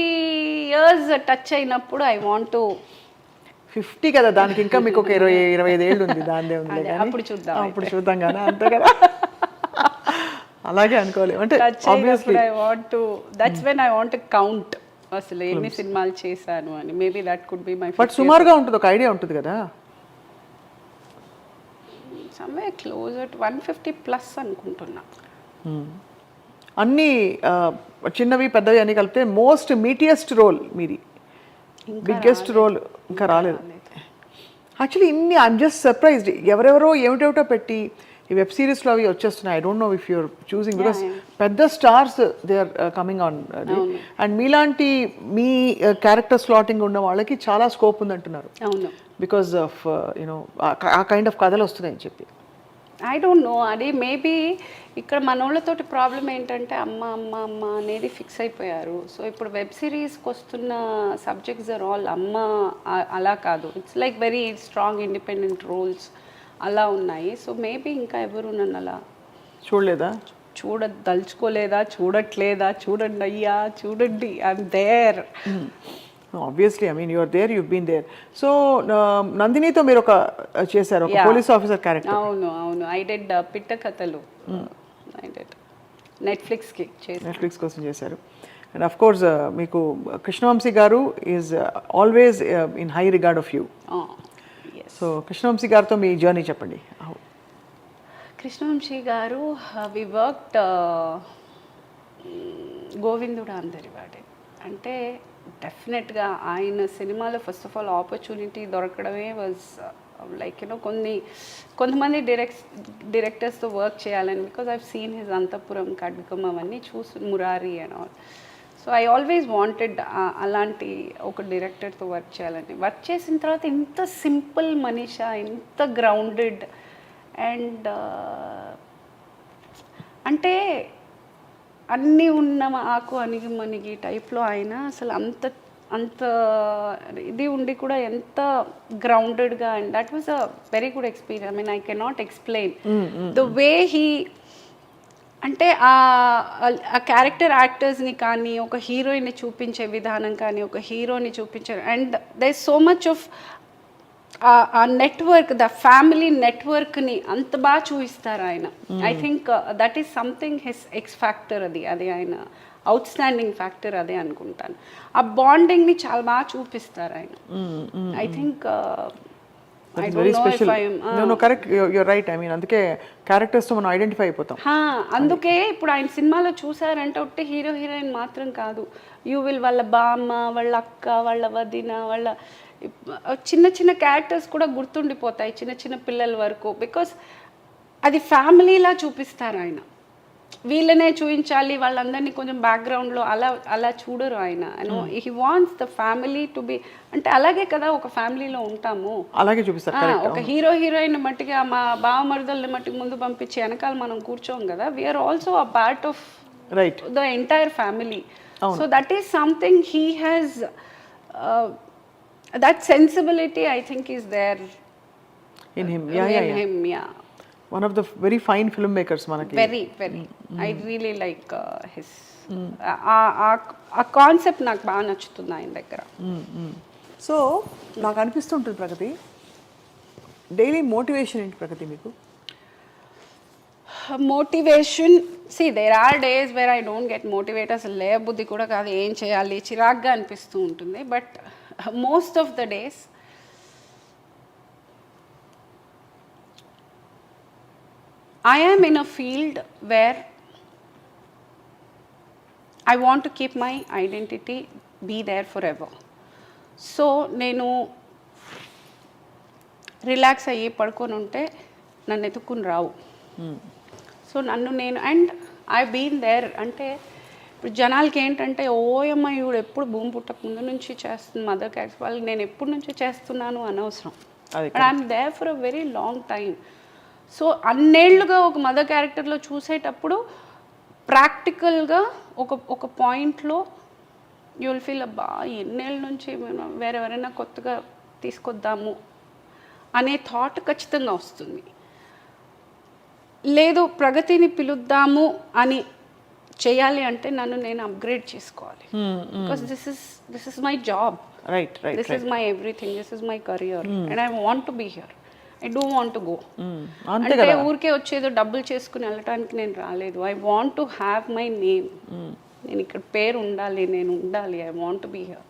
[SPEAKER 3] years touch అయినప్పుడు ఐ వాంట్ టు.
[SPEAKER 2] 50 కదా, దానికి ఇంకా మీకు ఒక 25 ఏళ్ళు ఉంది. దానిదే ఉంది,
[SPEAKER 3] అప్పుడు
[SPEAKER 2] చూద్దాం కానీ అంతే కదా. అలాగే అనుకోవాలి. అంటే obviously
[SPEAKER 3] I want to, that's when I want to count అసలు ఎన్ని సినిమాలు చేశాను అని. Maybe that could be my.
[SPEAKER 2] But సుమారుగా ఉంటుంది, ఒక ఐడియా ఉంటుంది కదా.
[SPEAKER 3] సమ్వేర్ క్లోజ్ అట్ 150+ అనుకుంటున్నా.
[SPEAKER 2] అన్నీ చిన్నవి పెద్దవి అన్ని కలిపితే మోస్ట్ మీటియస్ట్ రోల్ మీది, బిగ్గెస్ట్ రోల్ ఇంకా రాలేదు. యాక్చువల్లీ ఇన్ని ఐఎమ్ జస్ట్ సర్ప్రైజ్డ్. ఎవరెవరో ఏమిటేమిటో పెట్టి ఈ వెబ్ సిరీస్లో అవి వచ్చేస్తున్నాయి. I don't know if you're choosing, because పెద్ద stars they are coming on. And మీలాంటి మీ క్యారెక్టర్ స్లాటింగ్ ఉన్న వాళ్ళకి చాలా స్కోప్ ఉంది అంటున్నారు, బికాస్ ఆఫ్ యూనో ఆ కైండ్ ఆఫ్ కథలు వస్తున్నాయని చెప్పి.
[SPEAKER 3] ఐ డోంట్ నో, అది మేబీ ఇక్కడ మన వాళ్ళతోటి ప్రాబ్లం ఏంటంటే అమ్మ అమ్మ అమ్మ అనేది ఫిక్స్ అయిపోయారు. సో ఇప్పుడు వెబ్ సిరీస్కి వస్తున్న సబ్జెక్ట్స్ ఆర్ ఆల్ అమ్మ అలా కాదు, it's like very strong independent roles అలా ఉన్నాయి. సో మేబీ ఇంకా ఎవరు నన్ను అలా
[SPEAKER 2] చూడలేదా?
[SPEAKER 3] చూడదలుచుకోలేదా, చూడట్లేదా, చూడండి అయ్యా చూడండి, I'm there.
[SPEAKER 2] Obviously, I mean you're there, you been there. So నందినితో మీరు ఒక చేశారు, ఒక పోలీస్ ఆఫీసర్ క్యారెక్టర్.
[SPEAKER 3] అవును అవును, ఐ డెడ్ పిట్ట కథలు, ఐ డెడ్ నెట్ఫ్లిక్స్కి చేసి.
[SPEAKER 2] నెట్ఫ్లిక్స్ కోసం చేశారు. అండ్ అఫ్ కోర్స్ మీకు కృష్ణవంశీ గారు is always in high regard of you. So Krishna Vamsi గారితో మీ జర్నీ చెప్పండి.
[SPEAKER 3] కృష్ణవంశీ గారు, వి వర్క్డ్ గోవిందుడు అందరి వాడే. అంటే డెఫినెట్గా ఆయన సినిమాలో ఫస్ట్ ఆఫ్ ఆల్ ఆపర్చునిటీ దొరకడమే వాజ్ లైక్ యూనో కొంతమంది డైరెక్టర్స్తో వర్క్ చేయాలని, బికాజ్ ఐవ్ సీన్ హిజ్ అంతఃపురం, ఖడ్గం అవన్నీ చూసి, Murari and all. So I always wanted అలాంటి ఒక డైరెక్టర్తో వర్క్ చేయాలని. వర్క్ చేసిన తర్వాత ఇంత సింపుల్ మనిష, ఇంత గ్రౌండెడ్ అండ్ అంటే అన్నీ ఉన్న ఆకు అణిగి మణిగి టైప్లో ఆయన అసలు అంత ఇది ఉండి కూడా ఎంత గ్రౌండెడ్గా, and that was a very good experience. I mean I cannot explain the way he, అంటే ఆ క్యారెక్టర్ యాక్టర్స్ని కానీ, ఒక హీరోయిన్ని చూపించే విధానం కానీ, ఒక హీరోని చూపించే, and they is so much of ఆ నెట్వర్క్, ద ఫ్యామిలీ నెట్వర్క్ని అంత బాగా చూపిస్తారు ఆయన. I think that is something his X factor, అది ఆయన అవుట్ స్టాండింగ్ ఫ్యాక్టర్ అదే అనుకుంటాను. ఆ బాండింగ్ని చాలా బాగా చూపిస్తారు ఆయన. I think
[SPEAKER 2] very special. Correct, you're right. I mean అందుకే క్యారెక్టర్స్తో మనం ఐడెంటిఫై అయిపోతాం.
[SPEAKER 3] అందుకే ఇప్పుడు ఆయన సినిమాలో చూసారంటే ఒట్టి హీరో హీరోయిన్ మాత్రం కాదు, యూ విల్ వాళ్ళ బామ్మ, వాళ్ళ అక్క, వాళ్ళ వదిన, వాళ్ళ చిన్న చిన్న క్యారెక్టర్స్ కూడా గుర్తుండిపోతాయి, చిన్న చిన్న పిల్లల వరకు. బికాస్ అది ఫ్యామిలీలా చూపిస్తారు ఆయన. వీళ్ళనే చూపించాలి, వాళ్ళందరినీ కొంచెం బ్యాక్గ్రౌండ్లో అలా చూడరు ఆయన. He wants the family to be, అంటే అలాగే కదా ఒక ఫ్యామిలీలో ఉంటాము,
[SPEAKER 2] అలాగే చూపిస్తారు.
[SPEAKER 3] ఒక హీరో హీరోయిన్ మట్టిగా మా బావమరుదల్ని మట్టికి ముందు పంపించి వెనకాల మనం కూర్చోం కదా. We're also a part of the entire family. So that is something he has, that sensibility I think is there
[SPEAKER 2] in him.
[SPEAKER 3] Yeah.
[SPEAKER 2] One of the very fine filmmakers manaki.
[SPEAKER 3] Very I really like his a concept నాకు బాగా నచ్చుతుంది ఆయన దగ్గర.
[SPEAKER 2] So నాకు అనిపిస్తుంటుంది ప్రగతి, daily motivation ఏంటి ప్రగతి మీకు?
[SPEAKER 3] Motivation, see there are days where I don't get motivated, అసలు లేబుద్ధి కూడా కాదు, ఏం చేయాలి చిరాగ్గా అనిపిస్తూ ఉంటుంది. But most of the days I am in a field where I want to keep my identity, be there forever. So నేను relax అయ్యి పడుకొని ఉంటే నన్ను ఎత్తుక్కుని రావు. సో నన్ను నేను, అండ్ ఐ బీన్ దేర్. అంటే ఇప్పుడు జనాలకి ఏంటంటే ఓయమ్మ ఈవిడ ఎప్పుడు భూమి పుట్టక ముందు నుంచి చేస్తుంది మదర్ క్యారెక్టర్, వాళ్ళకి నేను ఎప్పటి నుంచో చేస్తున్నాను అనవసరం. But I'm there for a very long time. So అన్నేళ్లుగా ఒక మదర్ క్యారెక్టర్లో చూసేటప్పుడు ప్రాక్టికల్గా ఒక పాయింట్లో యూ విల్ ఫీల్, అబ్బా ఎన్నేళ్ళ నుంచి వేరెవరైనా కొత్తగా తీసుకొద్దాము అనే థాట్ ఖచ్చితంగా వస్తుంది. లేదు ప్రగతిని పిలుద్దాము అని చేయాలి అంటే నన్ను నేను అప్గ్రేడ్ చేసుకోవాలి. Because this is my job, this is my everything, this is my career and I want to be here. I don't want to go. అంటే ఊరికే వచ్చేదో డబ్బులు చేసుకుని వెళ్ళటానికి నేను రాలేదు. I want to have my name. నేను ఇక్కడ పేరు ఉండాలి, నేను ఉండాలి. I want to be here.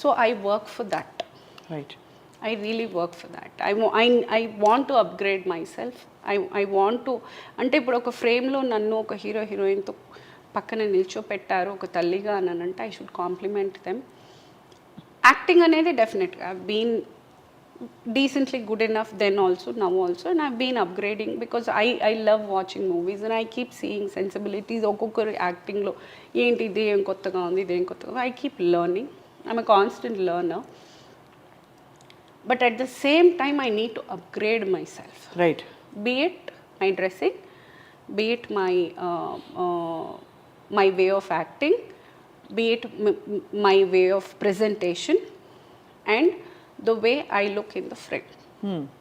[SPEAKER 3] So I work for that. I really work for that. I want to upgrade myself. I want to, అంటే ఇప్పుడు ఒక ఫ్రేమ్లో నన్ను ఒక హీరో హీరోయిన్తో పక్కన నిల్చోపెట్టారు ఒక తల్లిగా అని అంటే I should compliment them. Acting అనేది డెఫినెట్గా I been decently good enough then also, now also, and I been upgrading because I love watching movies and I keep seeing sensibilities. ఒక్కొక్కరు యాక్టింగ్లో ఏంటి ఇది ఏం కొత్తగా ఉంది, ఇదేం కొత్తగా, I keep learning. I'm a constant learner. But at the same time, I need to upgrade myself.
[SPEAKER 2] Right.
[SPEAKER 3] Be it my dressing, be it my way of acting, be it my way of presentation, and the way I look in the frame.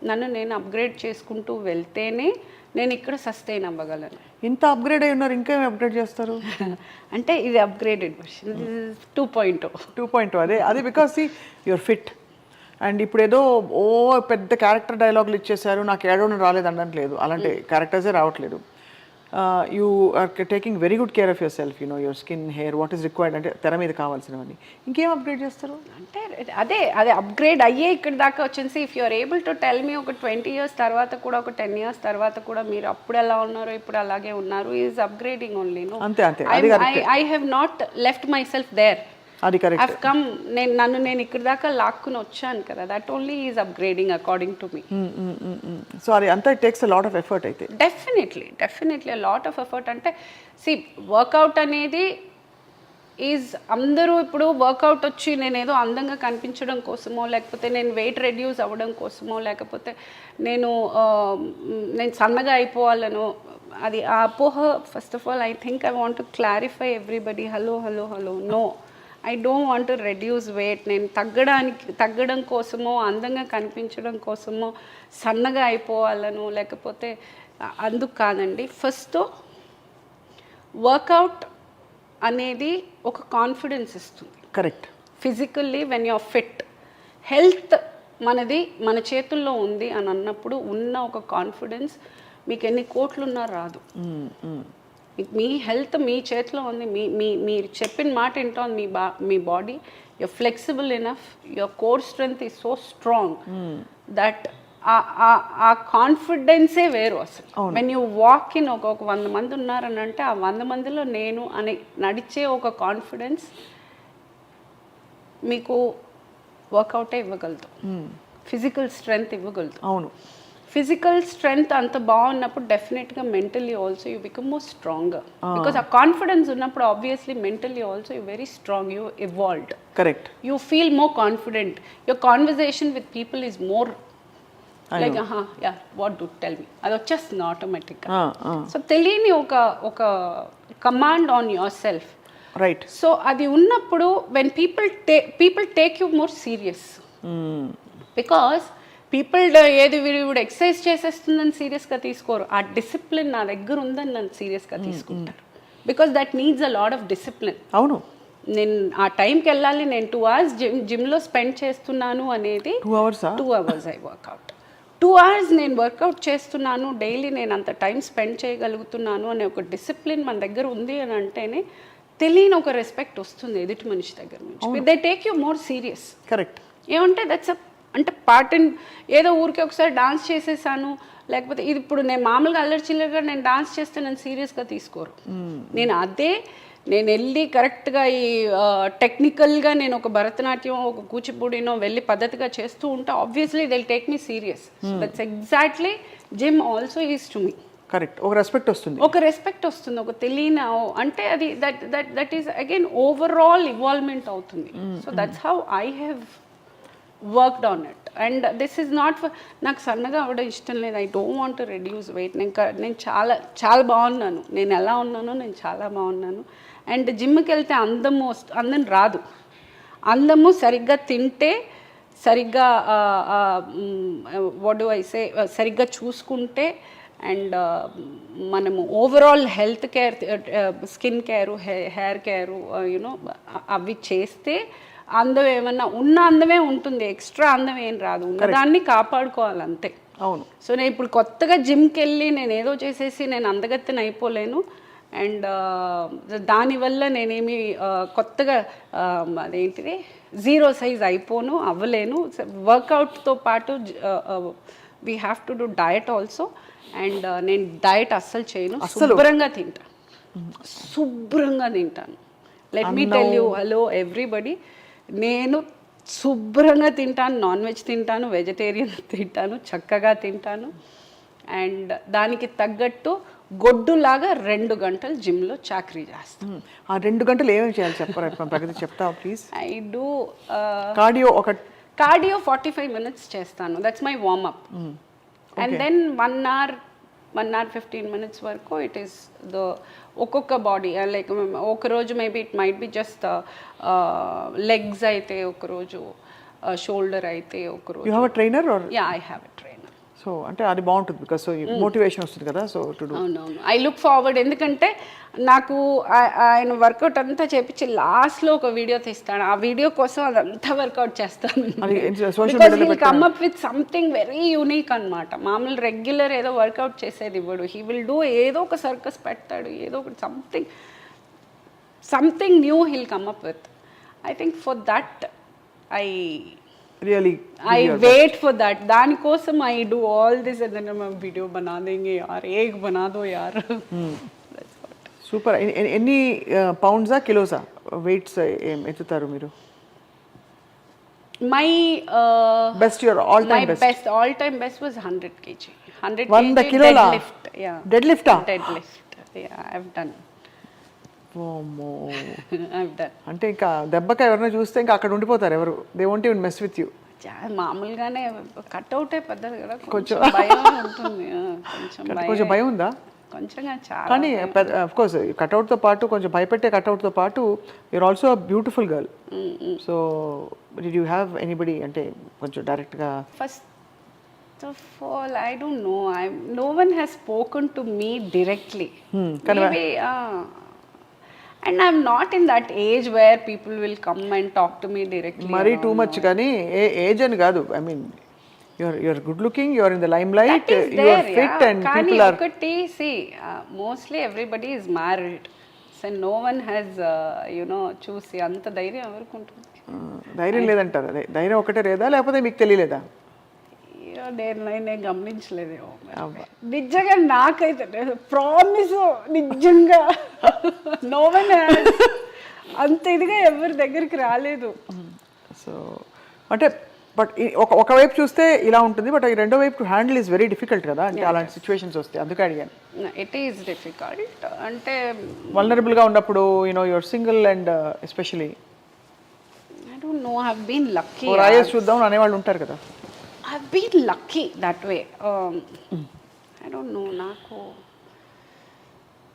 [SPEAKER 3] నన్ను నేను upgrade చేసుకుంటూ వెళ్తేనే నేను ఇక్కడ sustain అవ్వగలను.
[SPEAKER 2] ఇంత upgrade అయి ఉన్నారు, ఇంకా అప్గ్రేడ్ చేస్తారు
[SPEAKER 3] అంటే ఇది అప్గ్రేడెడ్ వర్షన్, 2.0.
[SPEAKER 2] 2.0 అదే బికాస్ యువర్ ఫిట్. అండ్ ఇప్పుడు ఏదో పెద్ద క్యారెక్టర్ డైలాగులు ఇచ్చేసారు, నాకు ఏడవడం రాలేదు అనట్లేదు, అలాంటి క్యారెక్టర్సే రావట్లేదు. You are taking very good care of your self, your skin, hair, what is required, అంటే తెర మీద కావాల్సినవన్నీ. ఇంకేం అప్గ్రేడ్ చేస్తారు?
[SPEAKER 3] అంటే అదే అప్గ్రేడ్ అయ్యే ఇక్కడ దాకా వచ్చింది. If you are able to tell me ఒక 20 years తర్వాత కూడా, ఒక 10 years తర్వాత కూడా మీరు అప్పుడు ఎలా ఉన్నారో ఇప్పుడు అలాగే ఉన్నారు, ఈజ్ అప్గ్రేడింగ్ ఓన్లీ. నో,
[SPEAKER 2] అంతే.
[SPEAKER 3] I have not left myself there.
[SPEAKER 2] అది కరెక్ట్.
[SPEAKER 3] I've come, నేను ఇక్కడ దాకా లాక్కుని వచ్చాను కదా, that only is upgrading according to me.
[SPEAKER 2] So అది అంతా it takes a lot of effort అయితే.
[SPEAKER 3] Definitely a lot of effort. అంటే వర్కౌట్ అనేది ఈజ్, అందరూ ఇప్పుడు వర్కౌట్ వచ్చి నేనేదో అందంగా కనిపించడం కోసమో, లేకపోతే నేను వెయిట్ రెడ్యూస్ అవ్వడం కోసమో, లేకపోతే నేను సన్నగా అయిపోవాలను, అది ఆ అపోహ. First of all I think I want to clarify everybody. Hello, no, I don't want to reduce weight. నేను తగ్గడం కోసమో, అందంగా కనిపించడం కోసమో, సన్నగా అయిపోవాలను, లేకపోతే అందుకు కాదండి. ఫస్ట్ వర్కౌట్ అనేది ఒక కాన్ఫిడెన్స్ ఇస్తుంది.
[SPEAKER 2] Correct.
[SPEAKER 3] Physically when you are fit, health మనది మన చేతుల్లో ఉంది అని అన్నప్పుడు ఉన్న ఒక కాన్ఫిడెన్స్ మీకు ఎన్ని కోట్లున్నా రాదు. మీ హెల్త్ మీ చేతిలో ఉంది, మీరు చెప్పిన మాట వింటోంది మీ body. You're flexible enough, your core strength is so strong that ఆ కాన్ఫిడెన్సే వేరు అసలు. వెన్ యూ వాక్ ఇన్ ఒక 100 మంది ఉన్నారని అంటే ఆ 100 మందిలో నేను అని నడిచే ఒక కాన్ఫిడెన్స్ మీకు వర్కౌటే ఇవ్వగలదు, ఫిజికల్ స్ట్రెంగ్త్ ఇవ్వగలదు.
[SPEAKER 2] అవును,
[SPEAKER 3] ఫిజికల్ స్ట్రెంగ్త్ అంత బాగున్నప్పుడు డెఫినెట్గా mentally also you become more stronger. Because ఆ కాన్ఫిడెన్స్ ఉన్నప్పుడు obviously mentally also you very strong, you evolved.
[SPEAKER 2] Correct.
[SPEAKER 3] You feel more confident. Your conversation with people is more like what do tell me, అది వచ్చేస్తుంది ఆటోమేటిక్గా. So తెలియని ఒక command on your self.
[SPEAKER 2] Right.
[SPEAKER 3] So అది ఉన్నప్పుడు when people take you more serious. Because people ఏది వీడు exercise చేసేస్తుందని సీరియస్గా తీసుకోరు, ఆ డిసిప్లిన్ నా దగ్గర ఉందని నన్ను సీరియస్గా తీసుకుంటారు. Because that needs a lot of discipline.
[SPEAKER 2] అవును.
[SPEAKER 3] నేను ఆ టైంకి వెళ్ళాలి, నేను 2 hours జిమ్లో స్పెండ్ చేస్తున్నాను అనేది
[SPEAKER 2] 2 hours
[SPEAKER 3] ఐ వర్కౌట్. 2 hours నేను వర్కౌట్ చేస్తున్నాను డైలీ, నేను అంత టైం స్పెండ్ చేయగలుగుతున్నాను అనే ఒక డిసిప్లిన్ మన దగ్గర ఉంది అని అంటేనే తెలియని ఒక రెస్పెక్ట్ వస్తుంది ఎదుటి మనిషి దగ్గర నుంచి. They take you more serious.
[SPEAKER 2] Correct.
[SPEAKER 3] ఏమంటే దట్స్ అంటే పార్ట్ అండ్ ఏదో ఊరికి ఒకసారి డాన్స్ చేసేసాను, లేకపోతే ఇది ఇప్పుడు నేను మామూలుగా అల్లరి చిల్లరగా నేను డాన్స్ చేస్తే నన్ను సీరియస్గా తీసుకోరు. నేను వెళ్ళి కరెక్ట్గా ఈ టెక్నికల్గా నేను ఒక భరతనాట్యం, ఒక కూచిపూడినో వెళ్ళి పద్ధతిగా చేస్తూ ఉంటే obviously they will take me serious. That's exactly gym also is to me.
[SPEAKER 2] Correct. ఒక రెస్పెక్ట్ వస్తుంది, ఒక తెలియని, అంటే అది దట్ ఈస్ అగైన్ ఓవరాల్ ఇవాల్వ్మెంట్ అవుతుంది. So that's how I have worked on it. And this is not for, నాకు సన్నగా అవ్వడం ఇష్టం లేదు, I don't want to reduce weight. నేను చాలా బాగున్నాను, నేను ఎలా ఉన్నానో నేను చాలా బాగున్నాను. అండ్ జిమ్కి వెళ్తే అందం రాదు. అందము సరిగ్గా తింటే, సరిగ్గా వాట్ డు ఐ సే, సరిగ్గా చూసుకుంటే, అండ్ మనము overall health care, skin care, hair care, you know అవి చేస్తే అందం ఏమన్నా ఉన్న అందమే ఉంటుంది, ఎక్స్ట్రా అందం ఏం రాదు, ఉన్నదాన్ని కాపాడుకోవాలి అంతే. అవును.
[SPEAKER 3] సో నేను ఇప్పుడు కొత్తగా జిమ్కి వెళ్ళి నేను ఏదో చేసేసి నేను అందగత్తెని అయిపోలేను. అండ్ దానివల్ల నేనేమి కొత్తగా అదేంటిది 0 size అవ్వలేను. వర్కౌట్తో పాటు we have to do diet also. And నేను డయట్ అస్సలు చేయను, శుభ్రంగా తింటాను. Let me tell you, hello everybody, నేను శుభ్రంగా తింటాను, నాన్ వెజ్ తింటాను, వెజిటేరియన్ తింటాను, చక్కగా తింటాను. అండ్ దానికి తగ్గట్టు గొడ్డులాగా 2 గంటలు జిమ్లో చాకరీ చేస్తాను.
[SPEAKER 2] ఆ 2 గంటలు ఏమేమి చేయాలి చెప్పరా, ప్రగతి చెప్తావా please?
[SPEAKER 3] I do
[SPEAKER 2] cardio
[SPEAKER 3] 45 minutes చేస్తాను, that's my warmup. And then 1 hour 15 minutes వరకు ఇట్ ఈస్ ద ఒక్కొక్క బాడీ, లైక్ ఒకరోజు maybe it might be just legs అయితే, ఒకరోజు షోల్డర్ అయితే, ఒకరోజు.
[SPEAKER 2] You have a trainer or?
[SPEAKER 3] Yeah, I have a trainer.
[SPEAKER 2] So so అంటే అది బాగుంటుంది బికాస్ సో మోటివేషన్ వస్తుంది కదా సో టు డూ.
[SPEAKER 3] అవునవును, ఐ లుక్ ఫార్వర్డ్. ఎందుకంటే నాకు ఆయన వర్కౌట్ అంతా చేపించి లాస్ట్లో ఒక వీడియో తీస్తాను. ఆ వీడియో కోసం అదంతా వర్కౌట్ చేస్తాను. Come up with something very unique అనమాట. మామూలు రెగ్యులర్ ఏదో వర్కౌట్ చేసేది ఇవ్వడు. హీ విల్ డూ ఏదో ఒక సర్కస్ పెడతాడు, ఏదో ఒక something new he'll come up with. I think for that I wait for that. దానికోసం I do all this and then मैं वीडियो बना देंगे यार, एक बना दो यार.
[SPEAKER 2] సూపర్. ఎన్ని పౌండ్సా కిలోసా వెయిట్స్ ఏం ఎత్తుతారు మీరు?
[SPEAKER 3] My
[SPEAKER 2] best your all time best
[SPEAKER 3] all time best was 100 kg.
[SPEAKER 2] 100 కిలోల
[SPEAKER 3] deadlift. Yeah,
[SPEAKER 2] dead
[SPEAKER 3] deadlift. Yeah, I've done. I've done.
[SPEAKER 2] అంటే ఇంకా దెబ్బకి ఎవరైనా చూస్తే ఇంకా అక్కడ ఉండిపోతారు ఎవరు. They won't even mess with you.
[SPEAKER 3] మామూలుగానే కట్అవుటే పెద్దది కదా, కొంచెం భయం ఉంటుంది.
[SPEAKER 2] కొంచెం భయం ఉందా?
[SPEAKER 3] కొంచెంగా చాలా.
[SPEAKER 2] కానీ ఆఫ్ కోర్స్ కట్అవుట్తో పాటు కొంచెం భయపెట్టే కట్అవుట్తో పాటు you're also a beautiful girl. So did you have anybody అంటే కొంచెం డైరెక్ట్గా?
[SPEAKER 3] First of all, I don't know. No one has spoken to me directly. Maybe, and I'm not in that age where people will come and talk to me directly.
[SPEAKER 2] మరీ too much. కానీ age అని కాదు, I mean you're good looking, you're in the limelight, you're fit and people are.
[SPEAKER 3] ఒకటి see, mostly everybody is married, so no one has చూసి అంత ధైర్యం ఎవరికి ఉంటుంది?
[SPEAKER 2] ధైర్యం లేదంటారు. అదే ధైర్యం ఒకటే లేదా, లేకపోతే మీకు తెలియలేదా?
[SPEAKER 3] నేను గమనించలేదు నిజంగా. నాకైతే ప్రామిస్ నిజంగా నో వన్ అంత ఇదిగా ఎవరి దగ్గరికి రాలేదు.
[SPEAKER 2] సో అంటే బట్ ఒకవైపు చూస్తే ఇలా ఉంటుంది, బట్ రెండో వైపు హ్యాండిల్ ఈజ్ వెరీ డిఫికల్ట్ కదా, అంటే అలాంటి సిచ్యువేషన్స్ వస్తాయి. అందుకే అడిగాను.
[SPEAKER 3] It is difficult. అంటే
[SPEAKER 2] వల్నరబుల్గా ఉన్నప్పుడు your single and especially
[SPEAKER 3] I don't know, I have been lucky.
[SPEAKER 2] రాయేసి చూద్దాం అనేవాళ్ళు ఉంటారు కదా.
[SPEAKER 3] I've been lucky that way. I don't know, నాకు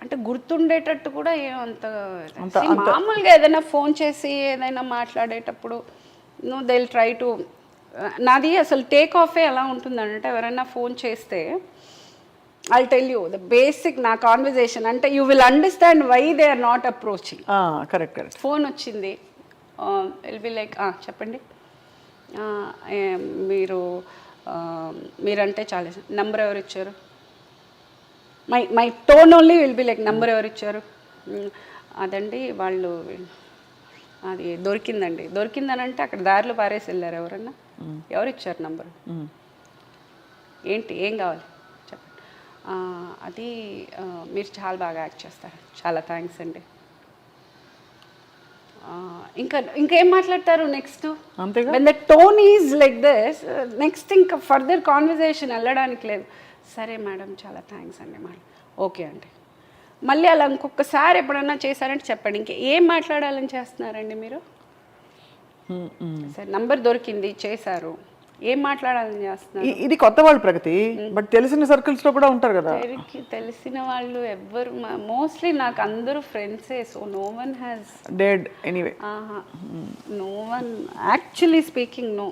[SPEAKER 3] అంటే గుర్తుండేటట్టు కూడా ఏమంత మామూలుగా ఏదైనా ఫోన్ చేసి ఏదైనా మాట్లాడేటప్పుడు దే విల్ ట్రై టు. నాది అసలు టేక్ ఆఫే ఎలా ఉంటుందంటే, ఎవరైనా ఫోన్ చేస్తే I'll tell you the basic నా కాన్వర్జేషన్ అంటే you will understand why they are not approaching.
[SPEAKER 2] Correct correct.
[SPEAKER 3] Phone వచ్చింది, విల్ బి లైక్ చెప్పండి, మీరంటే చాలా నంబర్ ఎవరు ఇచ్చారు, my tone only will be like number ఎవరు ఇచ్చారు, అదండి వాళ్ళు అది దొరికిందని అంటే అక్కడ దారిలో పారేసి వెళ్ళారు ఎవరన్నా, ఎవరు ఇచ్చారు నంబరు, ఏంటి ఏం కావాలి చెప్పండి, అది మీరు చాలా బాగా యాక్ట్ చేస్తారు, చాలా థ్యాంక్స్ అండి. ఇంకేం మాట్లాడతారు next? When the tone is like this, next ఇంకా ఫర్దర్ కాన్వర్జేషన్ వెళ్ళడానికి లేదు. సరే మేడం చాలా థ్యాంక్స్ అండి, మేడం ఓకే అండి. మళ్ళీ అలా ఇంకొకసారి ఎప్పుడన్నా చేశారంటే చెప్పండి, ఇంకా ఏం మాట్లాడాలని చేస్తున్నారండి మీరు? సరే నంబర్ దొరికింది, చేశారు, ఏం మాట్లాడాలని చేస్తున్నారు? ఇది
[SPEAKER 2] కొత్త వాళ్ళ ప్రగతి, బట్ తెలిసిన సర్కిల్స్ లో కూడా ఉంటారు కదా.
[SPEAKER 3] తెలిసిన వాళ్ళు ఎవ్వరు, మోస్ట్లీ నాకు అందరూ ఫ్రెండ్సే. సో నో వన్ హ్యాస్
[SPEAKER 2] డెడ్ anyway.
[SPEAKER 3] No one actually speaking, no.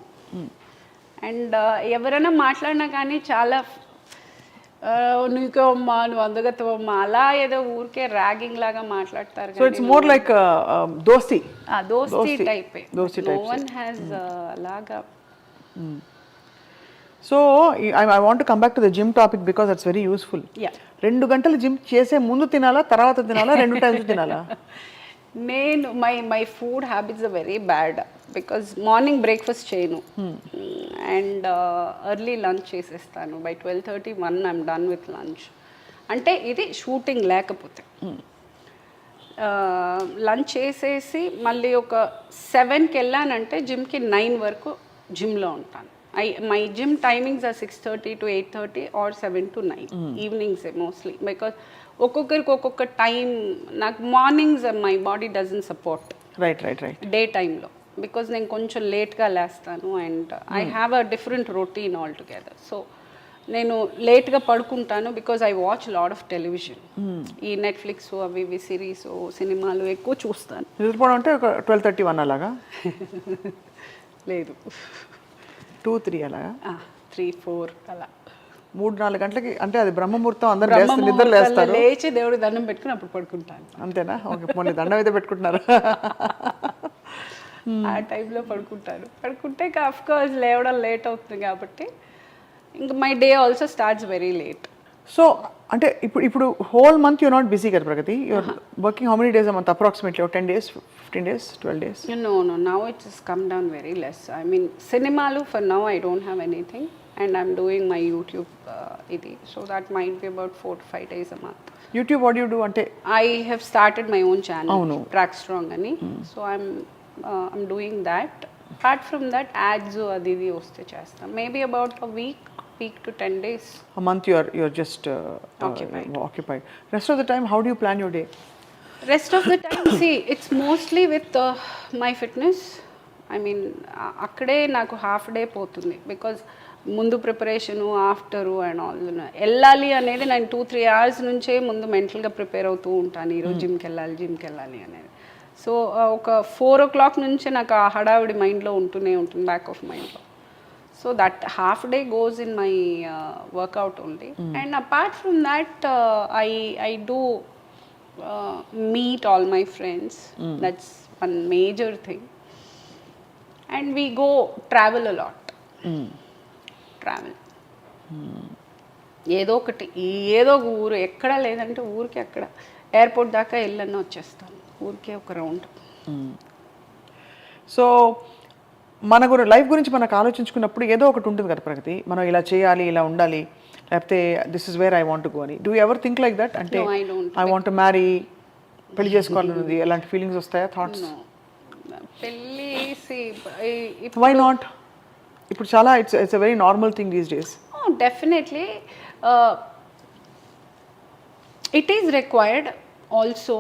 [SPEAKER 3] And ఎవరైనా మాట్లాడినా కానీ చాలా నీకో అమ్మా, నువ్వు అందగత్తవమ్మా, అలా ఏదో ఊరికే ర్యాగింగ్ లాగా మాట్లాడతారు.
[SPEAKER 2] సో ఇట్స్ మోర్ లైక్ దోస్తి
[SPEAKER 3] టైప్. నో వన్ హ్యాస్ అలాగా.
[SPEAKER 2] So I want to come back to the gym topic because that's very useful. 2 గంటలు జిమ్ చేసే ముందు తినాలా, తర్వాత తినాలా, 2 టైమ్స్ తినాలా?
[SPEAKER 3] నేను my food habits are very bad because morning breakfast చేయను అండ్ ఎర్లీ లంచ్ చేసేస్తాను. By 12:30 I'm done with lunch. అంటే ఇది షూటింగ్ లేకపోతే లంచ్ చేసేసి మళ్ళీ ఒక 7కి వెళ్ళానంటే జిమ్కి 9 వరకు జిమ్లో ఉంటాను. My gym timings are 6:30 to 8:30 or 7 to 9 ఈవినింగ్సే మోస్ట్లీ. బికాస్ ఒక్కొక్కరికి ఒక్కొక్క టైం, నాకు mornings my body doesn't support day టైంలో, బికాజ్ నేను కొంచెం లేట్గా లేస్తాను and I have a different routine all together. So నేను లేట్గా పడుకుంటాను because I watch lot of television. ఈ నెట్ఫ్లిక్స్ అవి ఇవి సిరీస్ సినిమాలు ఎక్కువ చూస్తాను.
[SPEAKER 2] అంటే 12:31 అలాగా?
[SPEAKER 3] లేదు,
[SPEAKER 2] 2-3 అలాగా?
[SPEAKER 3] 3-4 అలా.
[SPEAKER 2] 3-4 గంటలకి అంటే అది బ్రహ్మముహూర్తం, అందరు నిద్ర లేస్తారు.
[SPEAKER 3] లేచి దేవుడి దండం పెట్టుకుని అప్పుడు పడుకుంటాను.
[SPEAKER 2] అంతేనా? ఓకే, పోనీ దండం అయితే పెట్టుకుంటున్నారు.
[SPEAKER 3] ఆ టైంలో పడుకుంటే ఆఫ్ కోర్స్ లేవడం లేట్ అవుతుంది కాబట్టి ఇంకా my day also starts very late.
[SPEAKER 2] So అంటే ఇప్పుడు whole month you're not busy కదా Pragathi? You're working how many days a month approximately? 10 days, 15 days, 12 days?
[SPEAKER 3] No, now it's just come down very less. I mean, cinemalu for now I don't have anything, and I'm doing my YouTube idi, so that might be about 4 to 5 days a month.
[SPEAKER 2] YouTube what you do అంటే?
[SPEAKER 3] I have started my own channel,
[SPEAKER 2] Avunu.
[SPEAKER 3] Track Strong ani, so I'm doing that. Apart from that, ads adi vaste chestam. Maybe about a week to 10 days.
[SPEAKER 2] A month you're just occupied. Rest of the time, how do you plan your day?
[SPEAKER 3] Rest of the time, see, it's mostly with my fitness. I mean, akkade naku half day potundi because mundu preparation after and all ellali anedi నేను 2-3 hours నుంచే ముందు mental గా prepare అవుతూ ఉంటాను. ఈరోజు జిమ్కి వెళ్ళాలి అనేది. సో ఒక 4 o'clock నుంచే నాకు ఆ హడావిడి మైండ్లో ఉంటుంది, బ్యాక్ ఆఫ్ మైండ్లో. So that half day goes in my workout only. And apart from that, I do meet all my friends. That's one major thing. And we go travel a lot. Travel. ఏదో ఒక ఊరు, ఎక్కడ లేదంటే ఊరికి అక్కడ airport దాకా వెళ్ళన్న వచ్చేస్తాను, ఊరికే ఒక రౌండ్.
[SPEAKER 2] సో మన లైఫ్ గురించి మనకు ఆలోచించుకున్నప్పుడు ఏదో ఒకటి ఉంటుంది కదా ప్రగతి, మనం ఇలా చేయాలి, ఇలా ఉండాలి, లేకపోతే this is where I want to go అని. Do ever think like that? అంటే ఐ వాంట్ టు మ్యారీ, పెళ్లి చేసుకోవాలన్నది ఎలాంటి ఫీలింగ్స్ వస్తాయా, థాట్స్?
[SPEAKER 3] పెళ్ళి
[SPEAKER 2] వై నాట్? ఇప్పుడు చాలా it's a very normal thing these days.
[SPEAKER 3] Definitely it is required also.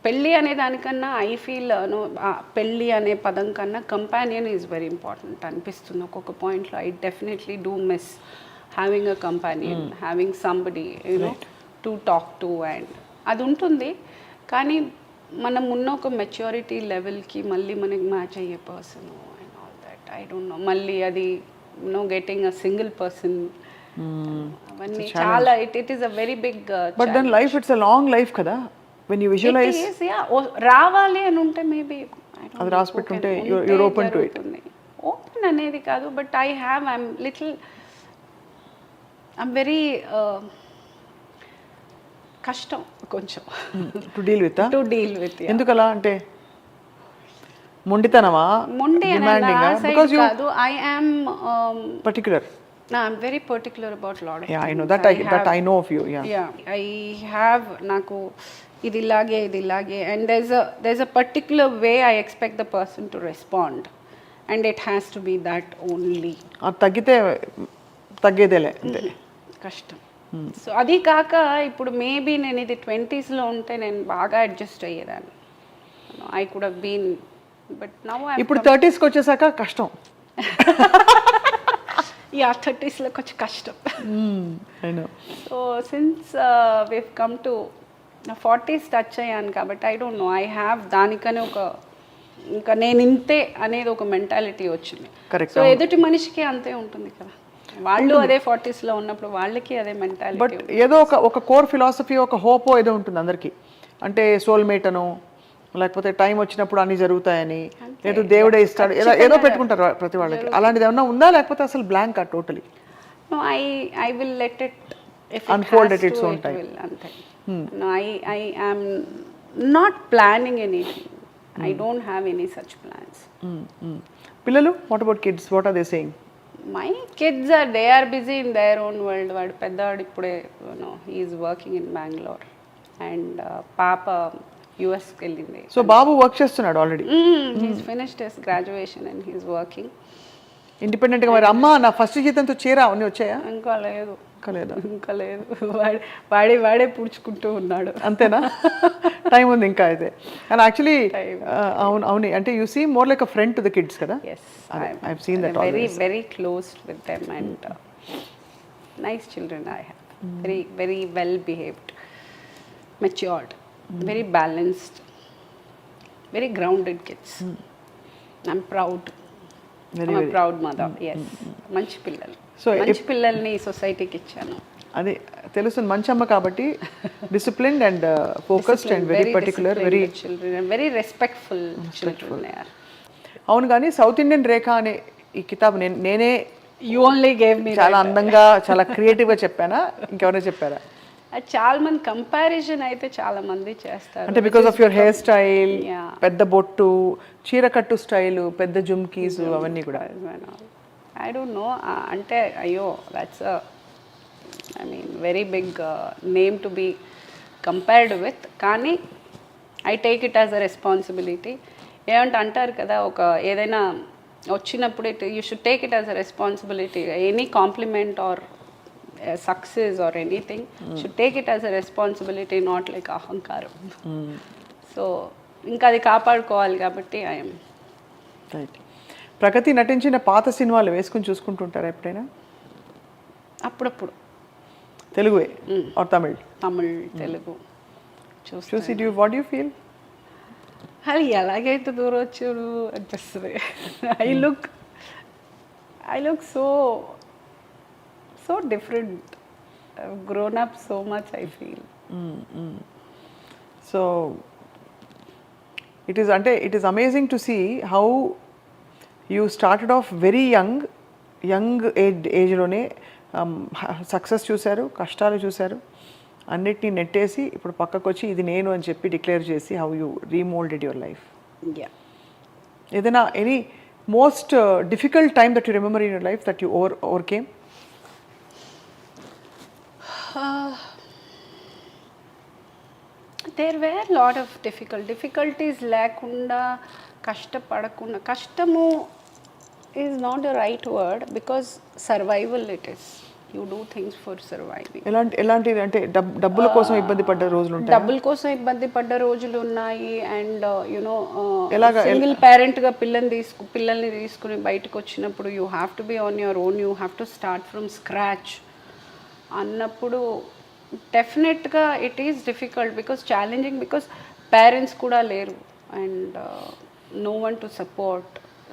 [SPEAKER 3] పెళ్ళి అనే దానికన్నా ఐ ఫీల్ పెళ్ళి అనే పదం కన్నా కంపానియన్ ఈజ్ వెరీ ఇంపార్టెంట్ అనిపిస్తుంది ఒక్కొక్క పాయింట్లో. I definitely do miss having a companion, having somebody you know to talk to, and అది ఉంటుంది. కానీ మనం ఉన్న ఒక మెచ్యూరిటీ లెవెల్కి మళ్ళీ మనకి మ్యాచ్ అయ్యే person and all that I don't know. మళ్ళీ అది గెటింగ్ అ సింగిల్ పర్సన్, అవన్నీ చాలా it is a very big.
[SPEAKER 2] But then life it's a long life కదా, when you visualize
[SPEAKER 3] రావాలి అని ఉంటే మేబీ
[SPEAKER 2] అది రాసి పెట్టుంటే you're open to it.
[SPEAKER 3] Open అనేది కాదు, బట్ ఐఎమ్ వెరీ కష్టం కొంచెం
[SPEAKER 2] టు డీల్ విత్. ఎందుకలా అంటే మొండితనమా, డిమాండింగ్? బికాజ్ యు
[SPEAKER 3] కాదు, I'm
[SPEAKER 2] particular.
[SPEAKER 3] I'm very particular about a lot of
[SPEAKER 2] yeah
[SPEAKER 3] things.
[SPEAKER 2] I know that I know of you.
[SPEAKER 3] Yeah I have naku ఇది ఇలాగే and there's a particular way I expect the person to respond, and it has to be that only.
[SPEAKER 2] తగ్గితే తగ్గేదేలే అంతే,
[SPEAKER 3] కష్టం. So అది కాక ఇప్పుడు maybe నేను ఇది 20sలో ఉంటే నేను బాగా అడ్జస్ట్ అయ్యేదాన్ని. I could have been, but now
[SPEAKER 2] ఇప్పుడు 30sకి వచ్చేసాక కష్టం.
[SPEAKER 3] Yeah, 30sలో కొంచెం కష్టం.
[SPEAKER 2] I know.
[SPEAKER 3] So since we've come to 40s touch అయ్యాను కాబట్టి I don't know, I have దానికనే ఇంకా నేను ఇంతే అనేది ఒక మెంటాలిటీ వచ్చింది. సో ఎదుటి మనిషికి అంతే ఉంటుంది కదా, వాళ్ళు అదే 40sలో ఉన్నప్పుడు వాళ్ళకి అదే మెంటాలిటీ.
[SPEAKER 2] బట్ ఏదో ఒక కోర్ ఫిలాసఫీ, ఒక హోప్ ఏదో ఉంటుంది అందరికీ. అంటే సోల్మేట్ అను, లేకపోతే టైం వచ్చినప్పుడు అన్ని జరుగుతాయని, లేదు దేవుడే ఇస్తాడు, ఏదో పెట్టుకుంటారు ప్రతి వాళ్ళకి. అలాంటిది ఏమన్నా ఉందా, లేకపోతే అసలు blank or totally?
[SPEAKER 3] No, I will let it
[SPEAKER 2] unfold at its own time.
[SPEAKER 3] అంతే. No, I am not planning anything. I don't have any such plans.
[SPEAKER 2] పిల్లలు, what about kids? What are they saying?
[SPEAKER 3] My kids they are busy in their own world. వాడు పెద్దవాడు ఇప్పుడే he is working in Bangalore, and పాప యుఎస్కి వెళ్ళింది.
[SPEAKER 2] So బాబు work చేస్తున్నాడు already?
[SPEAKER 3] He's finished his graduation and he's working
[SPEAKER 2] ఇండిపెండెంట్గా. మరి అమ్మ నా ఫస్ట్ జీతంతో చీర అవన్నీ వచ్చాయా?
[SPEAKER 3] ఇంకా లేదు.
[SPEAKER 2] ఇంకా లేదు.
[SPEAKER 3] వాడే పుడుచుకుంటూ ఉన్నాడు.
[SPEAKER 2] అంతేనా? టైం ఉంది ఇంకా అయితే. అండ్ యాక్చువల్లీ అవును, అంటే you see more like a friend to the kids కదా?
[SPEAKER 3] Yes,
[SPEAKER 2] I've seen that.
[SPEAKER 3] Very close with them, and nice children I have. Very well behaved, matured, very balanced, very grounded kids. I'm proud. I'm a proud mother. Yes, మంచి పిల్లలు.
[SPEAKER 2] So
[SPEAKER 3] మంచి పిల్లల్ని సొసైటీకి ఇచ్చాను.
[SPEAKER 2] అది తెలుస్తుంది, మంచి అమ్మ కాబట్టి disciplined and focused and very particular, very
[SPEAKER 3] children, very respectful children they are.
[SPEAKER 2] అవును. కానీ సౌత్ ఇండియన్ రేఖ అనే ఈ కితాబ్ నేనే
[SPEAKER 3] యూ ఓన్లీ గేవ్ మీ
[SPEAKER 2] చాలా అందంగా చాలా క్రియేటివ్గా చెప్పానా, ఇంకెవరైనా చెప్పారా?
[SPEAKER 3] అది చాలా మంది కంపారిజన్ అయితే చాలా మంది చేస్తారు.
[SPEAKER 2] అంటే because of your hair style,
[SPEAKER 3] Yeah.
[SPEAKER 2] పెద్ద బొట్టు, చీరకట్టు స్టైలు, పెద్ద జుమ్కీస్ అవన్నీ కూడా.
[SPEAKER 3] ఐ డోంట్ నో, అంటే అయ్యో that's I mean very big name to be compared with. కానీ I take it as a responsibility. ఏమంటే అంటారు కదా, ఒక ఏదైనా వచ్చినప్పుడు you should take it as a responsibility. Any compliment or success or anything should take it as a responsibility, not like అహంకారం. So ఇంకా అది కాపాడుకోవాలి కాబట్టి ఐఎమ్.
[SPEAKER 2] రైట్. ప్రగతి నటించిన పాత సినిమాలు వేసుకుని చూసుకుంటుంటారా ఎప్పుడైనా?
[SPEAKER 3] అప్పుడప్పుడు
[SPEAKER 2] తెలుగువే ఆర్ తమిళ్?
[SPEAKER 3] తమిళ్, తెలుగు
[SPEAKER 2] చూసి వాట్ యూ ఫీల్?
[SPEAKER 3] అది ఎలాగైతే దూరం వచ్చాడు అనిపిస్తుంది. I look so different, grown up so much I feel.
[SPEAKER 2] So it is amazing to see how you started off very young ఏజ్లోనే సక్సెస్ చూశారు, కష్టాలు చూశారు, అన్నిటినీ నెట్టేసి ఇప్పుడు పక్కకు వచ్చి ఇది నేను అని చెప్పి డిక్లేర్ చేసి how you remoulded your life. ఏదైనా any most difficult time that you remember in your life that you overcame?
[SPEAKER 3] There were lot of difficulties లేకుండా, కష్టపడకుండా. కష్టము is not the right word because survival it is. You do things for surviving.
[SPEAKER 2] ఎలాంటి అంటే డబ్బుల కోసం ఇబ్బంది పడ్డ రోజులు ఉంటాయి?
[SPEAKER 3] డబ్బుల కోసం ఇబ్బంది పడ్డ రోజులు ఉన్నాయి. అండ్ యునో సింగిల్ పేరెంట్గా పిల్లల్ని తీసుకుని బయటకు వచ్చినప్పుడు you have to be on your own, you have to start from scratch అన్నప్పుడు డెఫినెట్గా it is difficult because challenging, because parents కూడా లేరు and no one to support.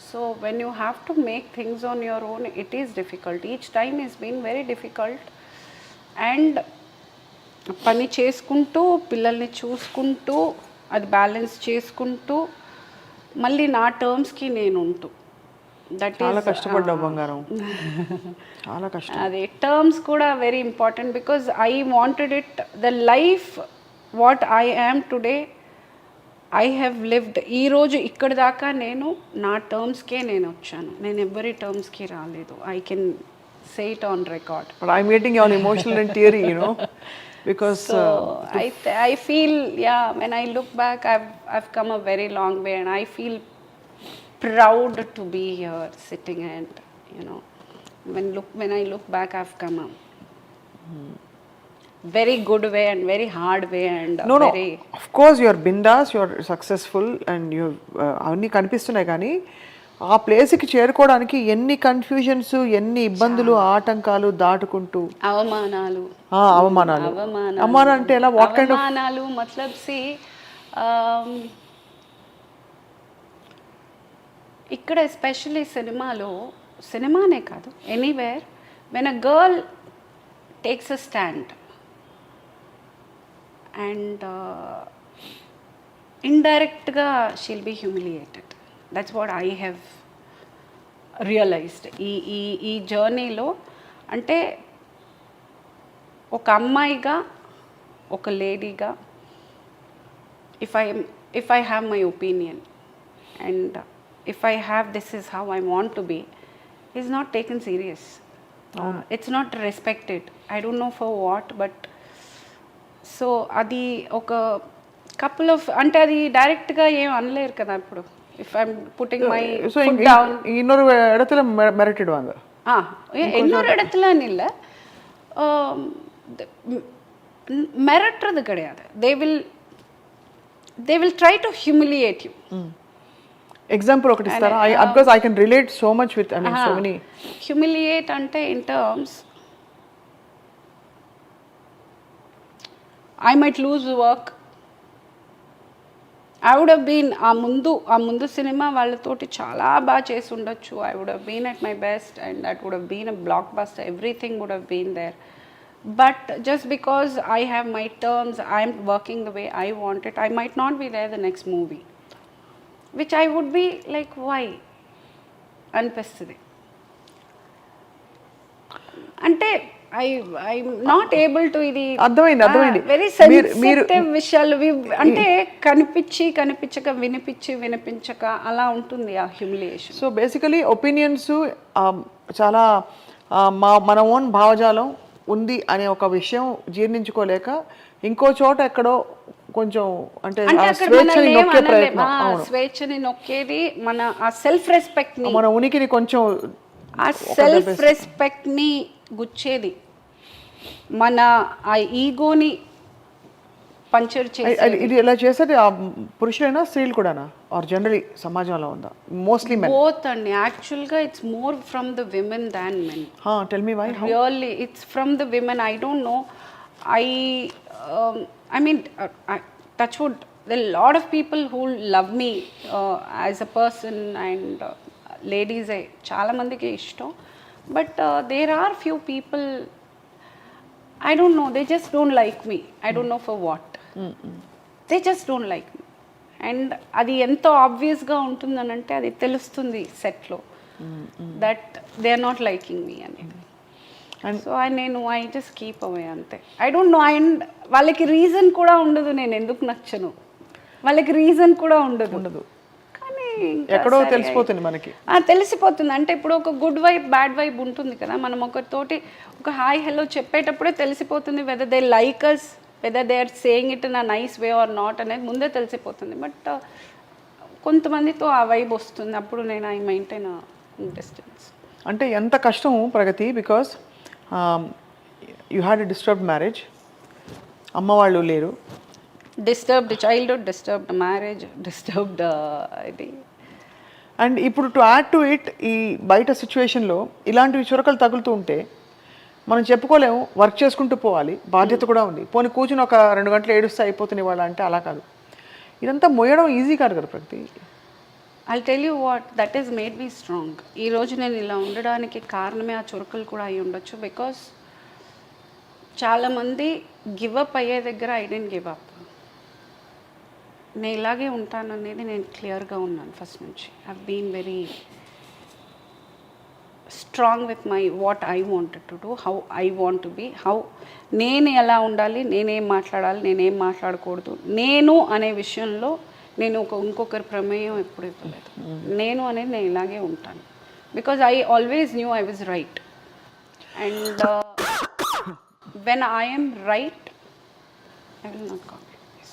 [SPEAKER 3] So when you have to make things on your own, it is difficult. Each time has been very difficult. And పని చేసుకుంటూ, పిల్లల్ని చూసుకుంటూ, అది balance చేసుకుంటూ, మళ్ళీ నా టర్మ్స్కి నేను ఉంటూ, దట్
[SPEAKER 2] చాలా కష్టపడ్డావు బంగారం. చాలా కష్టం.
[SPEAKER 3] అది టర్మ్స్ కూడా very important because I wanted it the life what I am today I have lived. ఈరోజు ఇక్కడ దాకా నేను నా టర్మ్స్కే నేను వచ్చాను, నేను ఎవరి టర్మ్స్కి రాలేదు. I can say it on record.
[SPEAKER 2] But I'm getting on emotional and teary, you know, because
[SPEAKER 3] I feel, yeah, when I look back, I've come a very long way, and I feel proud to be here sitting, and you know, when I look back, I've come a very good way and very hard way, and
[SPEAKER 2] no,
[SPEAKER 3] very
[SPEAKER 2] of course you are bindas, you are successful, and you అవన్నీ కనిపిస్తున్నాయి. కానీ ఆ ప్లేస్కి చేరుకోవడానికి ఎన్ని confusions, ఎన్ని ఇబ్బందులు, ఆటంకాలు దాటుకుంటూ,
[SPEAKER 3] అవమానాలు
[SPEAKER 2] అవమానాలు అంటే ఎలా? వాట్ కైండ్ ఆఫ్
[SPEAKER 3] అవమానాలు మతలబ్ సి ఇక్కడ ఎస్పెషల్లీ సినిమానే కాదు, anywhere when a girl takes a stand and ఇండైరెక్ట్గా she'll be humiliated. That's what I have realised ఈ జర్నీలో. అంటే ఒక అమ్మాయిగా, ఒక లేడీగా, if I have my opinion and if I have this is how I want to be, is not taken serious. It's not respected. I don't know for what, but so అది ఒక couple of, అంటే అది డైరెక్ట్గా ఏం అనలేరు కదా ఇప్పుడు. If I'm putting my foot down,
[SPEAKER 2] இன்னொரு இடத்துல மிரட்டிடுவாங்க.
[SPEAKER 3] இன்னொரு இடத்துலன்னு இல்லை, மிரட்டுறது கிடையாது. they will try to humiliate you.
[SPEAKER 2] Example ఒకటి ఇస్తారా? Because I can relate so much with, I mean so many.
[SPEAKER 3] Humiliate అంటే in terms I might lose work, I would have been ఆ ముందు సినిమా వాళ్ళతోటి చాలా బాగా చేసి ఉండొచ్చు. I would have been at my best and that would have been a blockbuster. Everything would have been there. But just because I have my terms, I am working the way I want it, I might not be there the next movie. Which I would be like, why? అనిపిస్తుంది. అంటే I'm not able to ఇది
[SPEAKER 2] అర్థమైంది
[SPEAKER 3] very sensitive విషయాలు అంటే కనిపించక వినిపించక అలా ఉంటుంది ఆ humiliation.
[SPEAKER 2] So basically opinions చాలా మన ఓన్ భావజాలం ఉంది అనే ఒక విషయం జీర్ణించుకోలేక ఇంకో చోట ఎక్కడో కొంచెం అంటే స్వేచ్ఛని నొక్కే ప్రయత్నం.
[SPEAKER 3] స్వేచ్ఛని నొక్కేది మన ఆ సెల్ఫ్ రెస్పెక్ట్ ని,
[SPEAKER 2] మన ఉనికిని కొంచెం
[SPEAKER 3] ఆ సెల్ఫ్ రెస్పెక్ట్ ని గుచ్చేది, మన ఆ ఈగోని పంచర్ చేసేది.
[SPEAKER 2] ఇది ఇలా చేసేది పురుషులైనా స్త్రీలు కూడానా ఆర్ జనరలీ సమాజంలో ఉందా? Mostly men.
[SPEAKER 3] బోత్ అండి. యాక్చువల్గా it's more from the women than men.
[SPEAKER 2] Tell me why.
[SPEAKER 3] Really it's from the women. I don't know. I mean, touch wood, there are a lot of people who love me as a person and ladies చాలా మందికి ఇష్టం. But there are few people, I don't know, they just don't like me. I don't know for what. They just don't like me. And అది ఎంతో ఆబ్వియస్గా ఉంటుందనంటే అది తెలుస్తుంది సెట్లో that they are not liking me అనేది. So I just keep away అంతే. I don't know. And వాళ్ళకి reason కూడా ఉండదు నేను ఎందుకు నచ్చను. వాళ్ళకి రీజన్ కూడా ఉండదు. కానీ
[SPEAKER 2] ఎక్కడో తెలిసిపోతుంది మనకి.
[SPEAKER 3] తెలిసిపోతుంది. అంటే ఇప్పుడు ఒక గుడ్ వైబ్ బ్యాడ్ వైబ్ ఉంటుంది కదా. మనం ఒకరితోటి ఒక హాయ్ హలో చెప్పేటప్పుడే తెలిసిపోతుంది whether they like us, whether they are saying it in a nice way or not అనేది ముందే తెలిసిపోతుంది. బట్ కొంతమందితో ఆ వైబ్ వస్తుంది. అప్పుడు నేను ఐ మెయింటైన్ డిస్టెన్స్.
[SPEAKER 2] అంటే ఎంత కష్టం Pragathi, because you had a disturbed marriage, అమ్మ వాళ్ళు లేరు,
[SPEAKER 3] disturbed childhood, disturbed marriage, disturbed ఇది.
[SPEAKER 2] అండ్ ఇప్పుడు టు యాడ్ టు ఇట్ ఈ బయట సిచ్యువేషన్లో ఇలాంటివి చురకలు తగులుతూ ఉంటే మనం చెప్పుకోలేము. వర్క్ చేసుకుంటూ పోవాలి, బాధ్యత కూడా ఉంది. పోనీ కూర్చుని ఒక 2 గంటలు ఏడుస్తే అయిపోతుంది ఇవాళ అంటే అలా కాదు. ఇదంతా మొయ్యడం ఈజీ కాదు కదా ప్రగతి.
[SPEAKER 3] I'll tell you what, that has made me strong. ఈ రోజు నేను ఇలా ఉండడానికి కారణమే ఆ చురుకలు కూడా అయి ఉండొచ్చు. బికాస్ చాలామంది గివ్ అప్ అయ్యే దగ్గర ఐ డెంట్ గివ్ అప్. నేను ఇలాగే ఉంటాను అనేది నేను క్లియర్గా ఉన్నాను ఫస్ట్ నుంచి. I been very strong with my what I wanted to do, how I want to be, how నేను ఎలా ఉండాలి, నేనేం మాట్లాడాలి, నేనేం మాట్లాడకూడదు. నేను అనే విషయంలో నేను ఇంకొకరి ప్రమేయం ఎప్పుడు ఇవ్వలేదు. నేను అనేది నేను ఇలాగే ఉంటాను. Because I always knew I was right. And when I am right I will not compromise.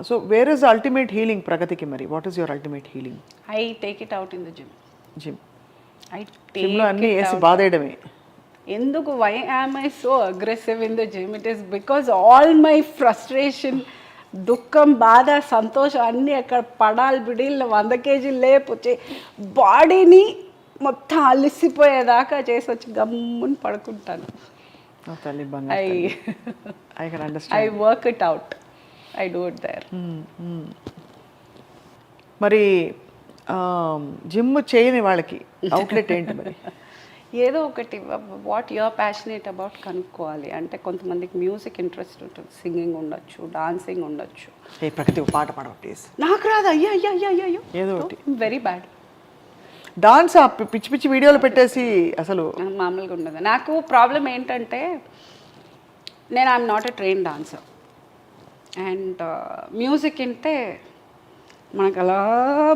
[SPEAKER 2] So where is ultimate healing ప్రగతికి? మరి what is your ultimate healing?
[SPEAKER 3] I take it out in the gym.
[SPEAKER 2] జిమ్లో అన్నీ వేసి బాధేయడమే.
[SPEAKER 3] ఎందుకు why am I so aggressive in the gym? It is because all my frustration, దుఃఖం, బాధ, సంతోషం అన్నీ అక్కడ పడాలి బిడీలు 100 కేజీలు లేపొచ్చి బాడీని మొత్తం అలిసిపోయేదాకా చేసి వచ్చి గమ్ముని పడుకుంటాను. I work it out, I do it there.
[SPEAKER 2] మరి జిమ్ చేయని వాళ్ళకి అవుట్లెట్ ఏంటి మరి?
[SPEAKER 3] ఏదో ఒకటి వాట్ యూఆర్ ప్యాషనేట్ అబౌట్ కనుక్కోవాలి. అంటే కొంతమందికి మ్యూజిక్ ఇంట్రెస్ట్ ఉంటుంది, సింగింగ్ ఉండొచ్చు, డాన్సింగ్ ఉండొచ్చు.
[SPEAKER 2] ప్రగతి పాట పాడవ ప్లీజ్.
[SPEAKER 3] నాకు రాదు. అయ్యో
[SPEAKER 2] ఏదో ఒకటి.
[SPEAKER 3] Very bad
[SPEAKER 2] dance. పిచ్చి పిచ్చి వీడియోలు పెట్టేసి అసలు
[SPEAKER 3] మామూలుగా ఉండదు. నాకు ప్రాబ్లం ఏంటంటే నేను I'm not a train dancer. And music అంటే మనకు అలా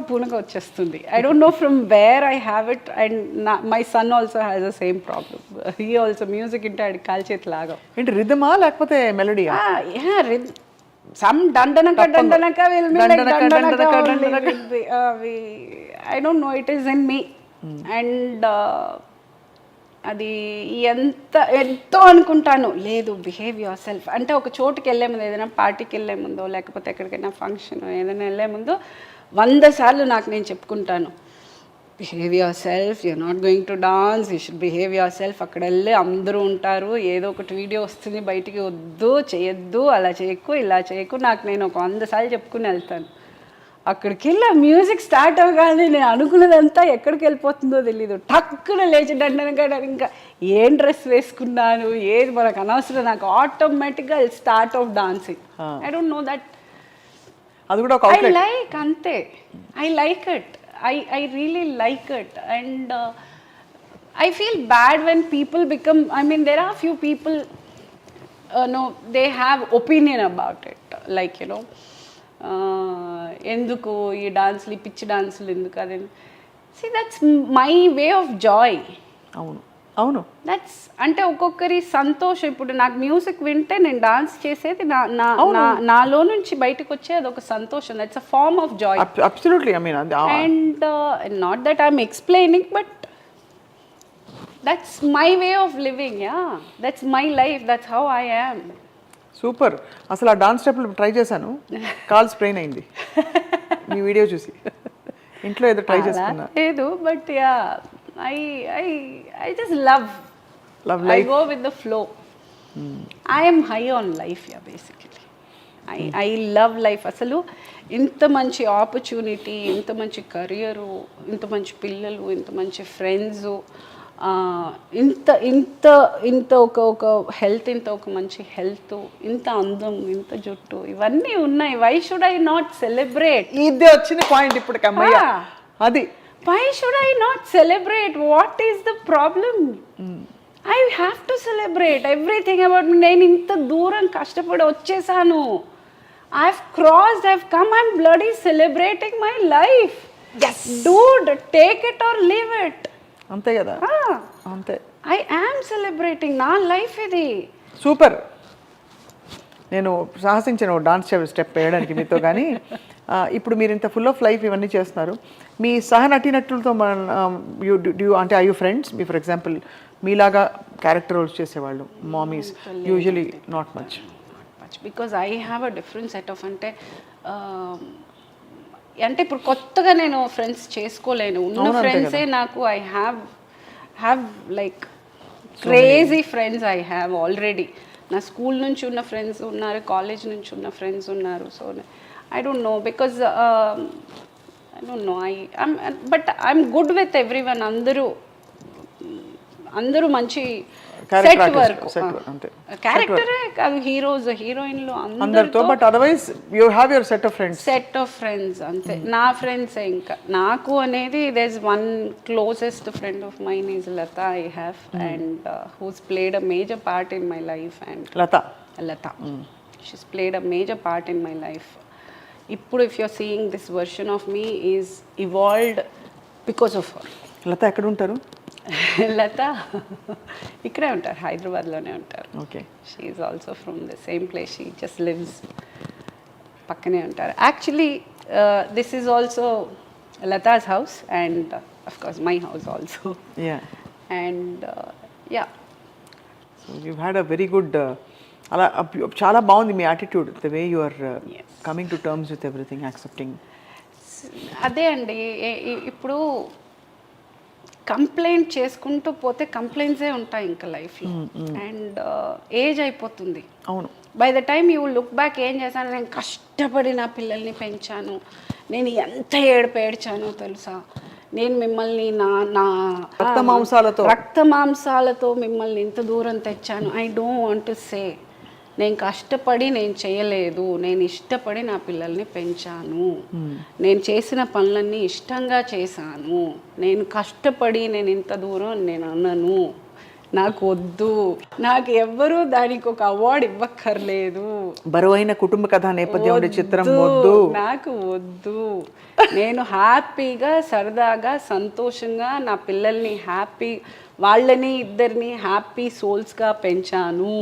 [SPEAKER 3] పూనగా వచ్చేస్తుంది. I don't know from where I have it. And my son also has the same problem. He also music అంటే ఆడి కాల్చేతి లాగా.
[SPEAKER 2] ఏంటి రిథమా లేకపోతే మెలోడీయా?
[SPEAKER 3] సమ్ డండనక విల్ బి లైక్ డండనక. I don't know, it is in me. And అది ఎంతో అనుకుంటాను. లేదు, బిహేవ్ యువర్ సెల్ఫ్ అంటే ఒక చోటుకి వెళ్ళే ముందు, ఏదైనా పార్టీకి వెళ్ళే ముందో లేకపోతే ఎక్కడికైనా ఫంక్షన్ ఏదైనా వెళ్ళే ముందు 100 సార్లు నాకు నేను చెప్పుకుంటాను, behave yourself, you're not going to dance, you should behave yourself. అక్కడ వెళ్ళి అందరూ ఉంటారు, ఏదో ఒకటి వీడియో వస్తుంది బయటికి, వద్దు చేయొద్దు, అలా చేయకు ఇలా చేయకు. నాకు నేను ఒక 100 సార్లు చెప్పుకుని వెళ్తాను. అక్కడికి వెళ్ళి ఆ మ్యూజిక్ స్టార్ట్ అవ్వగానే నేను అనుకున్నదంతా ఎక్కడికి వెళ్ళిపోతుందో తెలీదు. టక్కున లేచి డండనగా ఇంకా ఏం డ్రెస్ వేసుకున్నాను ఏది మనకు అనవసరం, నాకు ఆటోమేటిక్గా start of dancing. I don't know that,
[SPEAKER 2] అది కూడా ఒక
[SPEAKER 3] ఐ లైక్, అంతే. I like it, I really like it. And I feel bad when people become, I mean there are few people no, they have opinion about it, like you know, ఎందుకు ఈ డాన్స్లు, పిచ్చి డాన్సులు ఎందుకు అది. See, that's my way of joy.
[SPEAKER 2] అవును అవును,
[SPEAKER 3] that's అంటే ఒక్కొక్కరి సంతోషం. ఇప్పుడు నాకు మ్యూజిక్ వింటే నేను డాన్స్ చేసేది నాలో నుంచి బయటకు వచ్చే అదొక సంతోషం. That's a form of joy.
[SPEAKER 2] Absolutely. I mean
[SPEAKER 3] and not that I'm explaining, but that's my way of living. Yeah, that's my life, that's how I am.
[SPEAKER 2] Super. అసలు ఆ డాన్స్ స్టెప్లు ట్రై చేశాను, కాల్ స్ప్రెయిన్ అయింది మీ video చూసి. ఇంట్లో ఏదో ట్రై చేసుకున్నా
[SPEAKER 3] లేదు, but yeah, I just love life. I go with the flow. I am high on life, yeah, basically. I love life. అసలు ఇంత మంచి ఆపర్చునిటీ, ఇంత మంచి కెరియరు, ఇంత మంచి పిల్లలు, ఇంత మంచి ఫ్రెండ్స్, ఇంత ఇంత ఇంత ఒక హెల్త్, ఇంత ఒక మంచి హెల్త్, ఇంత అందం, ఇంత జుట్టు, ఇవన్నీ ఉన్నాయి. Why should I not celebrate?
[SPEAKER 2] ఇదే వచ్చిన పాయింట్ ఇప్పుడు కమ్మయ్య. అది
[SPEAKER 3] why should I not celebrate? What is the problem? I have to celebrate everything about me. నేను ఇంత దూరం కష్టపడి వచ్చేసాను. I've crossed, I've come, I'm bloody celebrating my life. Yes. Dude, take it or leave it.
[SPEAKER 2] అంతే కదా, అంతే.
[SPEAKER 3] I am celebrating నా life ఇది.
[SPEAKER 2] సూపర్. నేను సాహసించిన డాన్స్ స్టెప్ వేయడానికి మీతో, కానీ ఇప్పుడు మీరు ఇంత ఫుల్ ఆఫ్ లైఫ్ ఇవన్నీ చేస్తున్నారు. మీ సహనటినటులతో అంటే I you friends? Me for example మీలాగా క్యారెక్టర్ రోల్స్ చేసేవాళ్ళు mummies usually not much,
[SPEAKER 3] because I have a different set of, అంటే ఇప్పుడు కొత్తగా నేను ఫ్రెండ్స్ చేసుకోలేను. ఉన్న ఫ్రెండ్సే నాకు I have like crazy friends I have already. నా స్కూల్ నుంచి ఉన్న ఫ్రెండ్స్ ఉన్నారు, కాలేజ్ నుంచి ఉన్న ఫ్రెండ్స్ ఉన్నారు. So I don't know, because I don't know, but I'm good with everyone. అందరూ మంచి సెట్ వర్క్, క్యారెక్టరే కాదు, హీరోస్ హీరోయిన్లు అందరితో.
[SPEAKER 2] But otherwise you have your set of friends. అంతే, నా ఫ్రెండ్స్. ఇంకా నాకు అనేది there's one closest friend of mine is Lata I have, and who's played a major part in my life. And Lata
[SPEAKER 3] she's played a major part in my life. ఇప్పుడు if you're seeing this version of me is evolved because of her.
[SPEAKER 2] లత ఎక్కడ ఉంటారు?
[SPEAKER 3] లత ఇక్కడే ఉంటారు, హైదరాబాద్లోనే ఉంటారు.
[SPEAKER 2] Okay.
[SPEAKER 3] She is also from the same place, she just lives పక్కనే ఉంటారు. Actually this is also Latha's house and of course my house also.
[SPEAKER 2] Yeah.
[SPEAKER 3] And yeah,
[SPEAKER 2] so you had a very good, అలా చాలా బాగుంది మీ attitude, the way you are coming to terms with everything, accepting.
[SPEAKER 3] అదే అండి, ఇప్పుడు complaint చేసుకుంటూ పోతే కంప్లైంట్సే ఉంటాయి ఇంకా లైఫ్లో. అండ్ ఏజ్ అయిపోతుంది.
[SPEAKER 2] అవును.
[SPEAKER 3] By the time you look back, ఏం చేశాను, నేను కష్టపడి నా పిల్లల్ని పెంచాను, నేను ఎంత ఏడ్చానో తెలుసా, నేను మిమ్మల్ని నా రక్త మాంసాలతో మిమ్మల్ని ఇంత దూరం తెచ్చాను. I don't want to say నేను కష్టపడి నేను చేయలేదు, నేను ఇష్టపడి నా పిల్లల్ని పెంచాను, నేను చేసిన పనులన్నీ ఇష్టంగా చేశాను, నేను కష్టపడి నేను ఇంత దూరం నేను అన్నను. నాకు వద్దు, నాకు ఎవ్వరూ దానికి ఒక అవార్డు ఇవ్వక్కర్లేదు,
[SPEAKER 2] బరువైన కుటుంబ కథ నేపథ్యం చిత్రం వద్దు,
[SPEAKER 3] నాకు వద్దు. నేను హ్యాపీగా సరదాగా సంతోషంగా నా పిల్లల్ని వాళ్ళని ఇద్దరిని హ్యాపీ సోల్స్గా పెంచాను.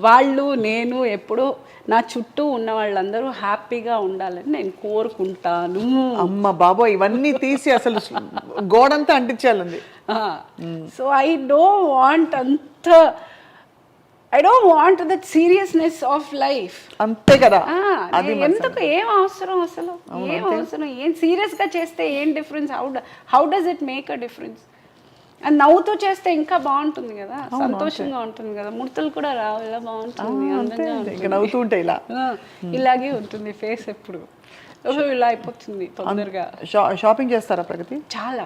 [SPEAKER 3] వాళ్ళు నేను ఎప్పుడూ నా చుట్టూ ఉన్న వాళ్ళందరూ హ్యాపీగా ఉండాలని నేను కోరుకుంటాను.
[SPEAKER 2] అమ్మ బాబోయ్, ఇవన్నీ తీసి అసలు గోడంతా అంటించాలండి.
[SPEAKER 3] సో ఐ డోంట్ వాంట్ అంత, I don't want that seriousness of life.
[SPEAKER 2] అంతే కదా, అది
[SPEAKER 3] ఎందుకు, ఏం అవసరం అసలు, ఏం అవసరం, ఏం సీరియస్గా చేస్తే ఏం difference, how does it make a difference? అది నవ్వుతూ చేస్తే ఇంకా బాగుంటుంది కదా, సంతోషంగా ఉంటుంది కదా, ముడతలు కూడా రావు, ఇలా బాగుంటుంది, అందంగా ఉంటుంది,
[SPEAKER 2] నవ్వుతూ ఉంటే ఇలా
[SPEAKER 3] ఇలాగే ఉంటుంది ఫేస్ ఎప్పుడు, ఇలా అయిపోతుంది తొందరగా.
[SPEAKER 2] షాపింగ్ చేస్తారా ప్రగతి?
[SPEAKER 3] చాలా.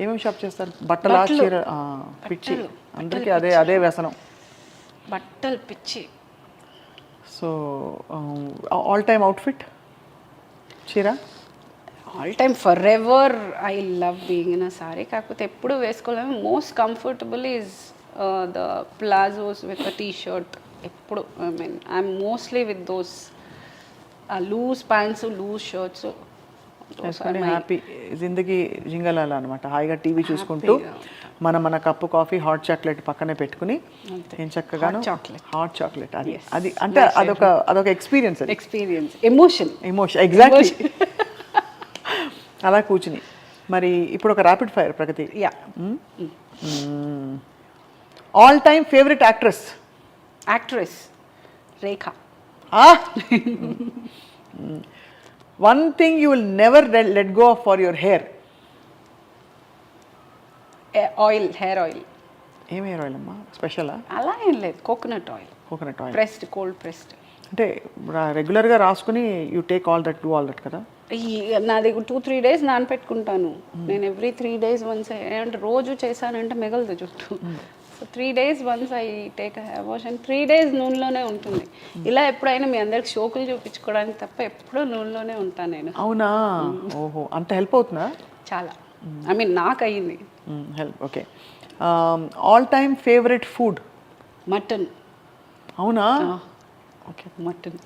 [SPEAKER 2] ఏమేమి షాప్ చేస్తారు? బట్టలా, చీర? పిచ్చి అందరికీ అదే వ్యసనం,
[SPEAKER 3] బట్టలు పిచ్చి.
[SPEAKER 2] సో ఆల్ టైమ్ అవుట్ఫిట్ చీర?
[SPEAKER 3] All time forever I love being in a sari. కాకపోతే ఎప్పుడు వేసుకోలేము. Most comfortable is the palazzos with the T shirt. ఎప్పుడు I mean I'm mostly with those loose pants, loose shirts.
[SPEAKER 2] Happy జిందగీ జింగలాల అనమాట. హాయిగా TV చూసుకుంటూ మన కప్పు కాఫీ, హాట్ చాక్లెట్ పక్కనే పెట్టుకుని ఏం చక్కగా హాట్ చాక్లెట్, అది అంటే అదొక ఎక్స్పీరియన్స్,
[SPEAKER 3] ఎమోషన్
[SPEAKER 2] ఎగ్జాక్ట్లీ. అలా కూర్చుని మరి ఇప్పుడు ఒక rapid fire Pragati. All time favourite
[SPEAKER 3] actress Rekha.
[SPEAKER 2] One thing you will never let go for your hair?
[SPEAKER 3] Hair oil.
[SPEAKER 2] ఏం హెయిర్ ఆయిల్ అమ్మా? స్పెషలా?
[SPEAKER 3] అలా ఏం లేదు, coconut oil, pressed, cold pressed.
[SPEAKER 2] అంటే రెగ్యులర్గా రాసుకుని you take all that, do all that కదా?
[SPEAKER 3] నాది 2-3 days నానపెట్టుకుంటాను నేను. ఎవ్రీ 3 days వన్స్, అంటే రోజు చేశానంటే మిగలదు జుట్టు. So 3 days once I take hair wash, and 3 days నూనెలోనే ఉంటుంది. ఇలా ఎప్పుడైనా మీ అందరికి షోకులు చూపించుకోవడానికి తప్ప ఎప్పుడూ నూనెలోనే ఉంటాను నేను.
[SPEAKER 2] అవునా? ఓహో, అంత హెల్ప్ అవుతుందా?
[SPEAKER 3] చాలా, ఐ మీన్ నాకు అయ్యింది
[SPEAKER 2] help. Okay, all time favourite food?
[SPEAKER 3] Mutton.
[SPEAKER 2] అవునా?
[SPEAKER 3] Okay, mutton.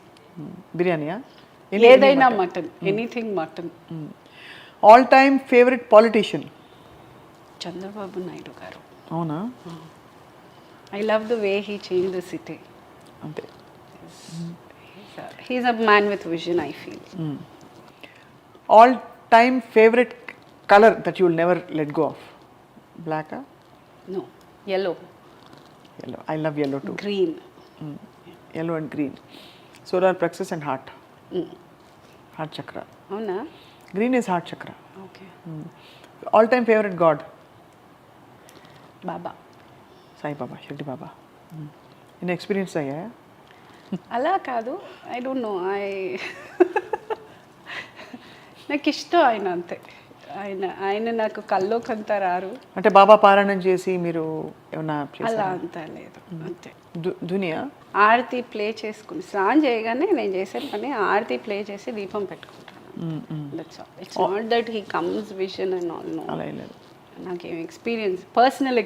[SPEAKER 2] బిర్యానీయా?
[SPEAKER 3] ఏదైనా mutton, anything mutton.
[SPEAKER 2] All time favourite politician?
[SPEAKER 3] Chandrababu Naidu garu.
[SPEAKER 2] అవునా?
[SPEAKER 3] I love the way he change the city.
[SPEAKER 2] అంతే,
[SPEAKER 3] he's a man with vision, I feel.
[SPEAKER 2] All time favourite colour that you will never let go of? బ్లాకా?
[SPEAKER 3] No, yellow.
[SPEAKER 2] I love yellow too.
[SPEAKER 3] Green.
[SPEAKER 2] Yellow and green. Solar plexus and heart. Heart chakra.
[SPEAKER 3] అవునా?
[SPEAKER 2] Green is heart chakra.
[SPEAKER 3] Okay.
[SPEAKER 2] All time favorite god?
[SPEAKER 3] బాబా.
[SPEAKER 2] సాయి బాబా, షిర్డి బాబా. ఇన్ని experience అయ్యాయా?
[SPEAKER 3] అలా కాదు, I don't no, నాకు ఇష్టం ఆయన, అంతే. ఆయన నాకు కల్లోకంత రారు.
[SPEAKER 2] అంటే బాబా పారాయణం చేసి మీరు ఏమన్నా
[SPEAKER 3] అలా అంతా లేదు, అంతే.
[SPEAKER 2] దునియా
[SPEAKER 3] ఆరతి ప్లే చేసుకుని స్నానం చేయగానే నేను చేసే పని ఆరతి ప్లే చేసి దీపం పెట్టుకుంటాను. That's all. It's not that he comes vision and all. No,
[SPEAKER 2] అలా లేదు.
[SPEAKER 3] నాకేం ఎక్స్పీరియన్స్, పర్సనల్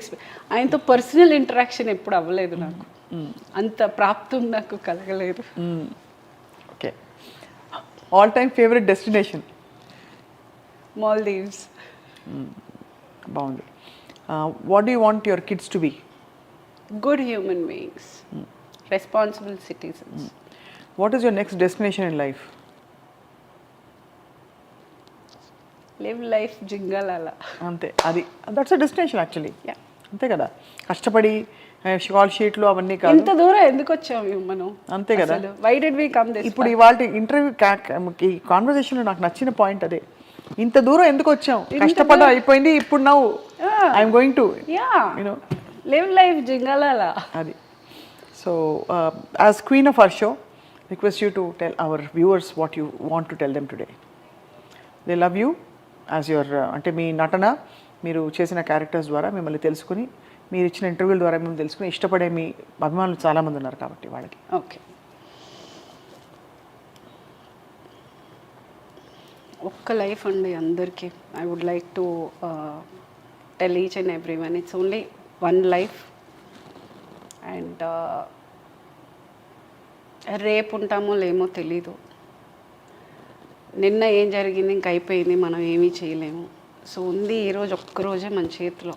[SPEAKER 3] ఆయనతో పర్సనల్ ఇంటరాక్షన్ ఎప్పుడు అవ్వలేదు నాకు. అంత ప్రాప్తం నాకు కలగలేదు.
[SPEAKER 2] Okay, all time favourite destination?
[SPEAKER 3] Maldives.
[SPEAKER 2] బాగుంది. What do you want your kids to be?
[SPEAKER 3] Good human beings, responsible citizens.
[SPEAKER 2] What is your next destination in life?
[SPEAKER 3] Live life జింగలాల.
[SPEAKER 2] అంతే, అది దట్స్ అ డెస్టినేషన్ యాక్చువల్లీ. అంతే కదా, కష్టపడి call షీట్లు అవన్నీ కాదు.
[SPEAKER 3] ఇంత దూరం ఎందుకు వచ్చాము మనం?
[SPEAKER 2] అంతే కదా.
[SPEAKER 3] Why did we come this?
[SPEAKER 2] ఇప్పుడు ఇవాళ ఇంటర్వ్యూ ఈ కాన్వర్సేషన్లో నాకు నచ్చిన పాయింట్ అదే. ఇంత దూరం ఎందుకు వచ్చాం? కష్టపడ అయిపోయింది, ఇప్పుడు now I'm going to you know
[SPEAKER 3] live life జింగలాల.
[SPEAKER 2] అది. So as queen of our show, request you to tell our viewers what you want to tell them today. They love you as your, అంటే మీ నటన, మీరు చేసిన characters ద్వారా మిమ్మల్ని తెలుసుకుని, మీరు ఇచ్చిన ఇంటర్వ్యూల ద్వారా మిమ్మల్ని తెలుసుకుని ఇష్టపడే మీ అభిమానులు చాలామంది ఉన్నారు కాబట్టి వాళ్ళకి.
[SPEAKER 3] ఓకే, ఒక్క లైఫ్ అండి అందరికీ. I would like to tell each and every one, it's only one life. And రేపు ఉంటామో లేమో తెలీదు. నిన్న ఏం జరిగింది ఇంక అయిపోయింది, మనం ఏమీ చేయలేము. సో ఉంది ఈరోజు, ఒక్కరోజే మన చేతిలో.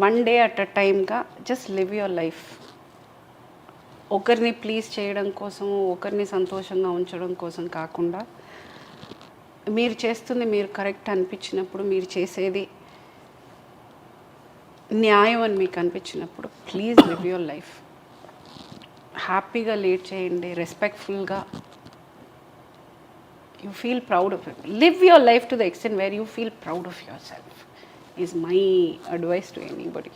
[SPEAKER 3] వన్ డే అట్ అ టైమ్గా జస్ట్ లివ్ యువర్ లైఫ్. ఒకరిని ప్లీజ్ చేయడం కోసం, ఒకరిని సంతోషంగా ఉంచడం కోసం కాకుండా, మీరు చేస్తుంది మీరు కరెక్ట్ అనిపించినప్పుడు, మీరు చేసేది న్యాయం అని మీకు అనిపించినప్పుడు ప్లీజ్ లివ్ యువర్ లైఫ్. హ్యాపీగా లీడ్ చేయండి, రెస్పెక్ట్ఫుల్గా. You feel proud of it. Live your life to the extent where you feel proud of your self is my advice to anybody.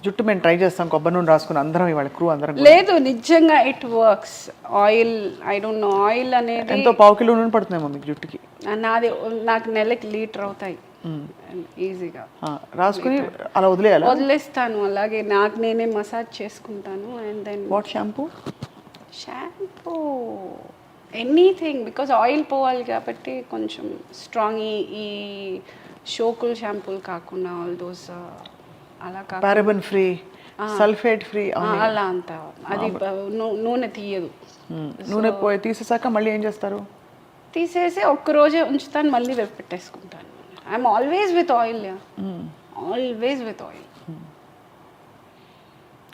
[SPEAKER 2] జుట్టు మేము ట్రై చేస్తాం, కొబ్బరి నూనె రాసుకుని అందరం ఇవాళ క్రూ అందరం.
[SPEAKER 3] లేదు, నిజంగా it works. Oil, I don't no, oil అనేది
[SPEAKER 2] ఎంతో పావు కిలో నూనె పడుతుందేమో మీకు జుట్టుకి.
[SPEAKER 3] నాకు నెలకి లీటర్ అవుతాయి ఈజీగా.
[SPEAKER 2] రాసుకుని అలా
[SPEAKER 3] వదిలేస్తాను అలాగే, నాకు నేనే మసాజ్ చేసుకుంటాను. And then
[SPEAKER 2] what shampoo
[SPEAKER 3] anything, because oil పోవాలి కాబట్టి కొంచెం స్ట్రాంగ్. ఈ షోకుల్ షాంపూలు కాకుండా ఆల్ దోస్ అలా కాకుండా
[SPEAKER 2] పారాబెన్ ఫ్రీ, సల్ఫేట్ ఫ్రీ
[SPEAKER 3] అలా అంతా అది నూనె తీయదు.
[SPEAKER 2] నూనె పోయి తీసేసాక మళ్ళీ ఏం చేస్తారు?
[SPEAKER 3] తీసేసి ఒక్కరోజే ఉంచుతాను, మళ్ళీ రేపు పెట్టేసుకుంటాను. I'm always with oil, always with oil.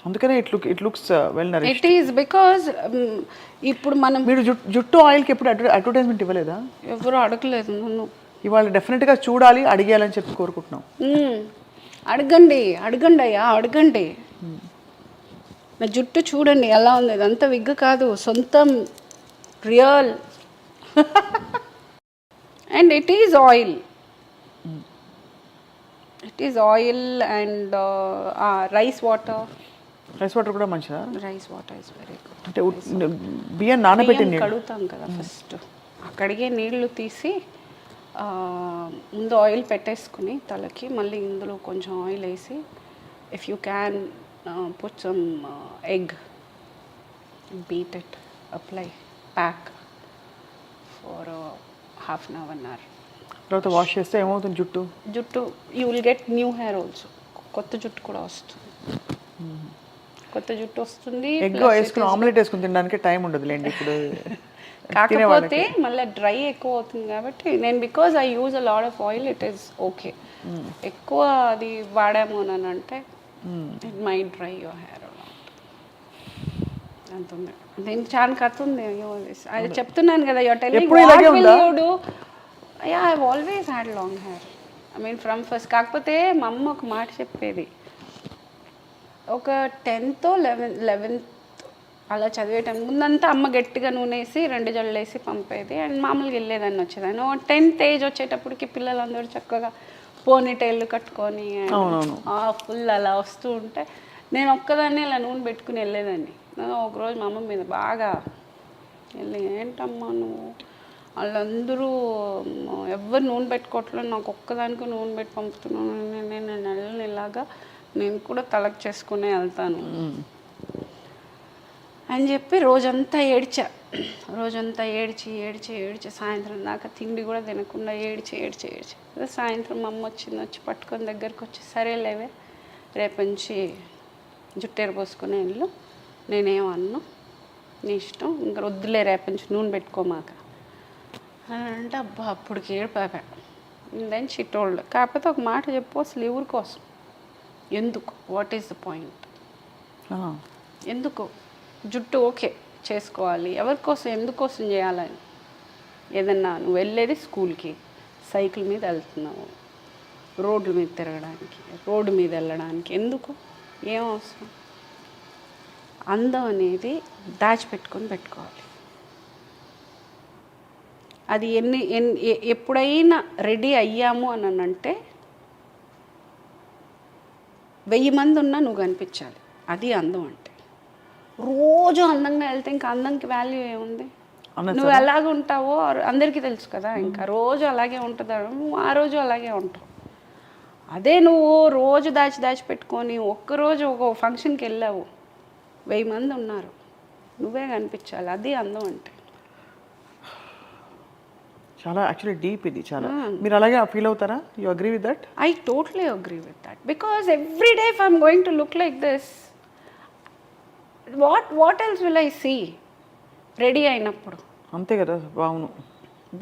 [SPEAKER 2] అందుకనే it looks well nourished.
[SPEAKER 3] It is because ఇప్పుడు మనం
[SPEAKER 2] మీరు జుట్టు ఆయిల్కి ఎప్పుడు అడ్వర్టైజ్మెంట్ ఇవ్వలేదా?
[SPEAKER 3] ఎవరు అడగలేదు నన్ను.
[SPEAKER 2] ఇవాళ డెఫినెట్గా చూడాలి, అడిగేయాలని చెప్పి కోరుకుంటున్నాం.
[SPEAKER 3] అడగండి అయ్యా, అడగండి. నా జుట్టు చూడండి ఎలా ఉంది, అదంతా విగ్ కాదు, సొంతం real. And it is oil, it is oil. And rice water
[SPEAKER 2] కూడా మంచిదా?
[SPEAKER 3] Rice water is very good.
[SPEAKER 2] అంటే బియ్యం నానబెట్టి
[SPEAKER 3] కడుగుతాం కదా ఫస్ట్, కడిగే నీళ్లు తీసి ముందు ఆయిల్ పెట్టేసుకుని తలకి, మళ్ళీ ఇందులో కొంచెం ఆయిల్ వేసి, if you can put some egg, beat it, apply, pack for half an hour.
[SPEAKER 2] తర్వాత వాష్ చేస్తే ఏమవుతుంది జుట్టు?
[SPEAKER 3] You will get new hair also. కొత్త జుట్టు కూడా వస్తుంది, కొత్త జుట్టు వస్తుంది.
[SPEAKER 2] ఎగ్ వేసుకుని ఆమ్లెట్ వేసుకుని తినడానికి టైం ఉండదులేండి ఇప్పుడు.
[SPEAKER 3] కాకపోతే మళ్ళీ డ్రై ఎక్కువ అవుతుంది కాబట్టి నేను, because I use a lot of oil, it is okay. ఎక్కువ అది వాడాము అని అంటే it my dry your hair a lot. అంత ఉంది, దీనికి చాలా కథ ఉంది. అది చెప్తున్నాను కదా, you're telling what will you do. I have always had long hair, I mean from first. కాకపోతే మా అమ్మ ఒక మాట చెప్పేది, ఒక 10th or 11th అలా చదివే టైం ముందంతా అమ్మ గట్టిగా నూనె వేసి 2 జడలు వేసి పంపేది. అండ్ మామూలుగా వెళ్ళేదాన్ని వచ్చేదాన్ని. 10th ఏజ్ వచ్చేటప్పటికి పిల్లలందరూ చక్కగా పోనీటైళ్ళు కట్టుకొని ఫుల్ అలా వస్తూ ఉంటే నేను ఒక్కదాన్ని ఇలా నూనె పెట్టుకుని వెళ్ళేదాన్ని. ఒకరోజు మా అమ్మ మీద బాగా వెళ్ళి, ఏంటమ్మా నువ్వు, వాళ్ళందరూ ఎవరు నూనె పెట్టుకోవట్లేదు, నాకు ఒక్కదానికి నూనె పెట్టి పంపుతున్నాను, నేను నెలని ఇలాగా నేను కూడా తలకు చేసుకునే వెళ్తాను అని చెప్పి రోజంతా ఏడ్చి సాయంత్రం దాకా తిండి కూడా తినకుండా ఏడ్చి సాయంత్రం మా అమ్మ వచ్చి పట్టుకొని దగ్గరికి వచ్చి, సరేలేవే రేపు నుంచి జుట్టేరు పోసుకునే వెళ్ళు, నేనేమన్నా నీ ఇష్టం, ఇంకా వద్దులే రేపు నుంచి నూనె పెట్టుకోమాక అని అంటే, అబ్బా అప్పటికి ఏడిపాపా. Then she told. కాకపోతే ఒక మాట చెప్పు, అసలు ఎవరి కోసం, ఎందుకు, వాట్ ఈస్ ద పాయింట్, ఎందుకు జుట్టు ఓకే చేసుకోవాలి, ఎవరి కోసం, ఎందుకోసం చేయాలని. ఏదన్నా నువ్వు వెళ్ళేది స్కూల్కి, సైకిల్ మీద వెళ్తున్నావు, రోడ్ల మీద తిరగడానికి, రోడ్డు మీద వెళ్ళడానికి, ఎందుకు, ఏం అవసరం. అందం అనేది పెట్టుకోవాలి. అది ఎప్పుడైనా రెడీ అయ్యాము అని అంటే 1000 మంది ఉన్నా నువ్వు కనిపించాలి, అది అందం అంటే. రోజు అందంగా వెళ్తే ఇంకా అందంకి వాల్యూ ఏముంది? నువ్వు ఎలాగ ఉంటావో అందరికీ తెలుసు కదా, ఇంకా రోజు అలాగే ఉంటుందా, నువ్వు ఆ రోజు అలాగే ఉంటావు. అదే నువ్వు రోజు దాచిపెట్టుకొని ఒక్కరోజు ఒక ఫంక్షన్కి వెళ్ళావు, 1000 మంది ఉన్నారు, నువ్వే కనిపించాలి, అది అందం అంటే.
[SPEAKER 2] చాలా యాక్చువల్లీ డీప్ ఇది చాలా. మీరు అలాగే ఫీల్ అవుతారా? You agree with that?
[SPEAKER 3] I totally agree with that, because every day if I'm going to look like this, what else will I see ready అయినప్పుడు?
[SPEAKER 2] అంతే కదా, బాగును,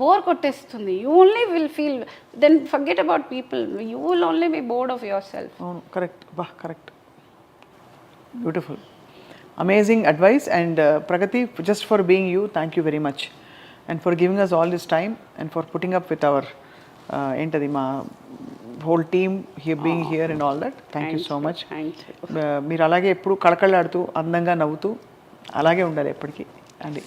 [SPEAKER 3] బోర్ కొట్టేస్తుంది. You only will feel, then forget about people, you will only be bored of your self.
[SPEAKER 2] అవును, correct, correct, beautiful, amazing advice. And Pragathi, just for being you, thank you very much. And for giving us all this time and for putting up with our ఏంటది మా whole team here being here and all that thank you so much.
[SPEAKER 3] Thank you.
[SPEAKER 2] మీరు అలాగే ఎప్పుడు కళకళలాడుతూ అందంగా నవ్వుతూ అలాగే ఉండాలి ఎప్పటికీ అండి.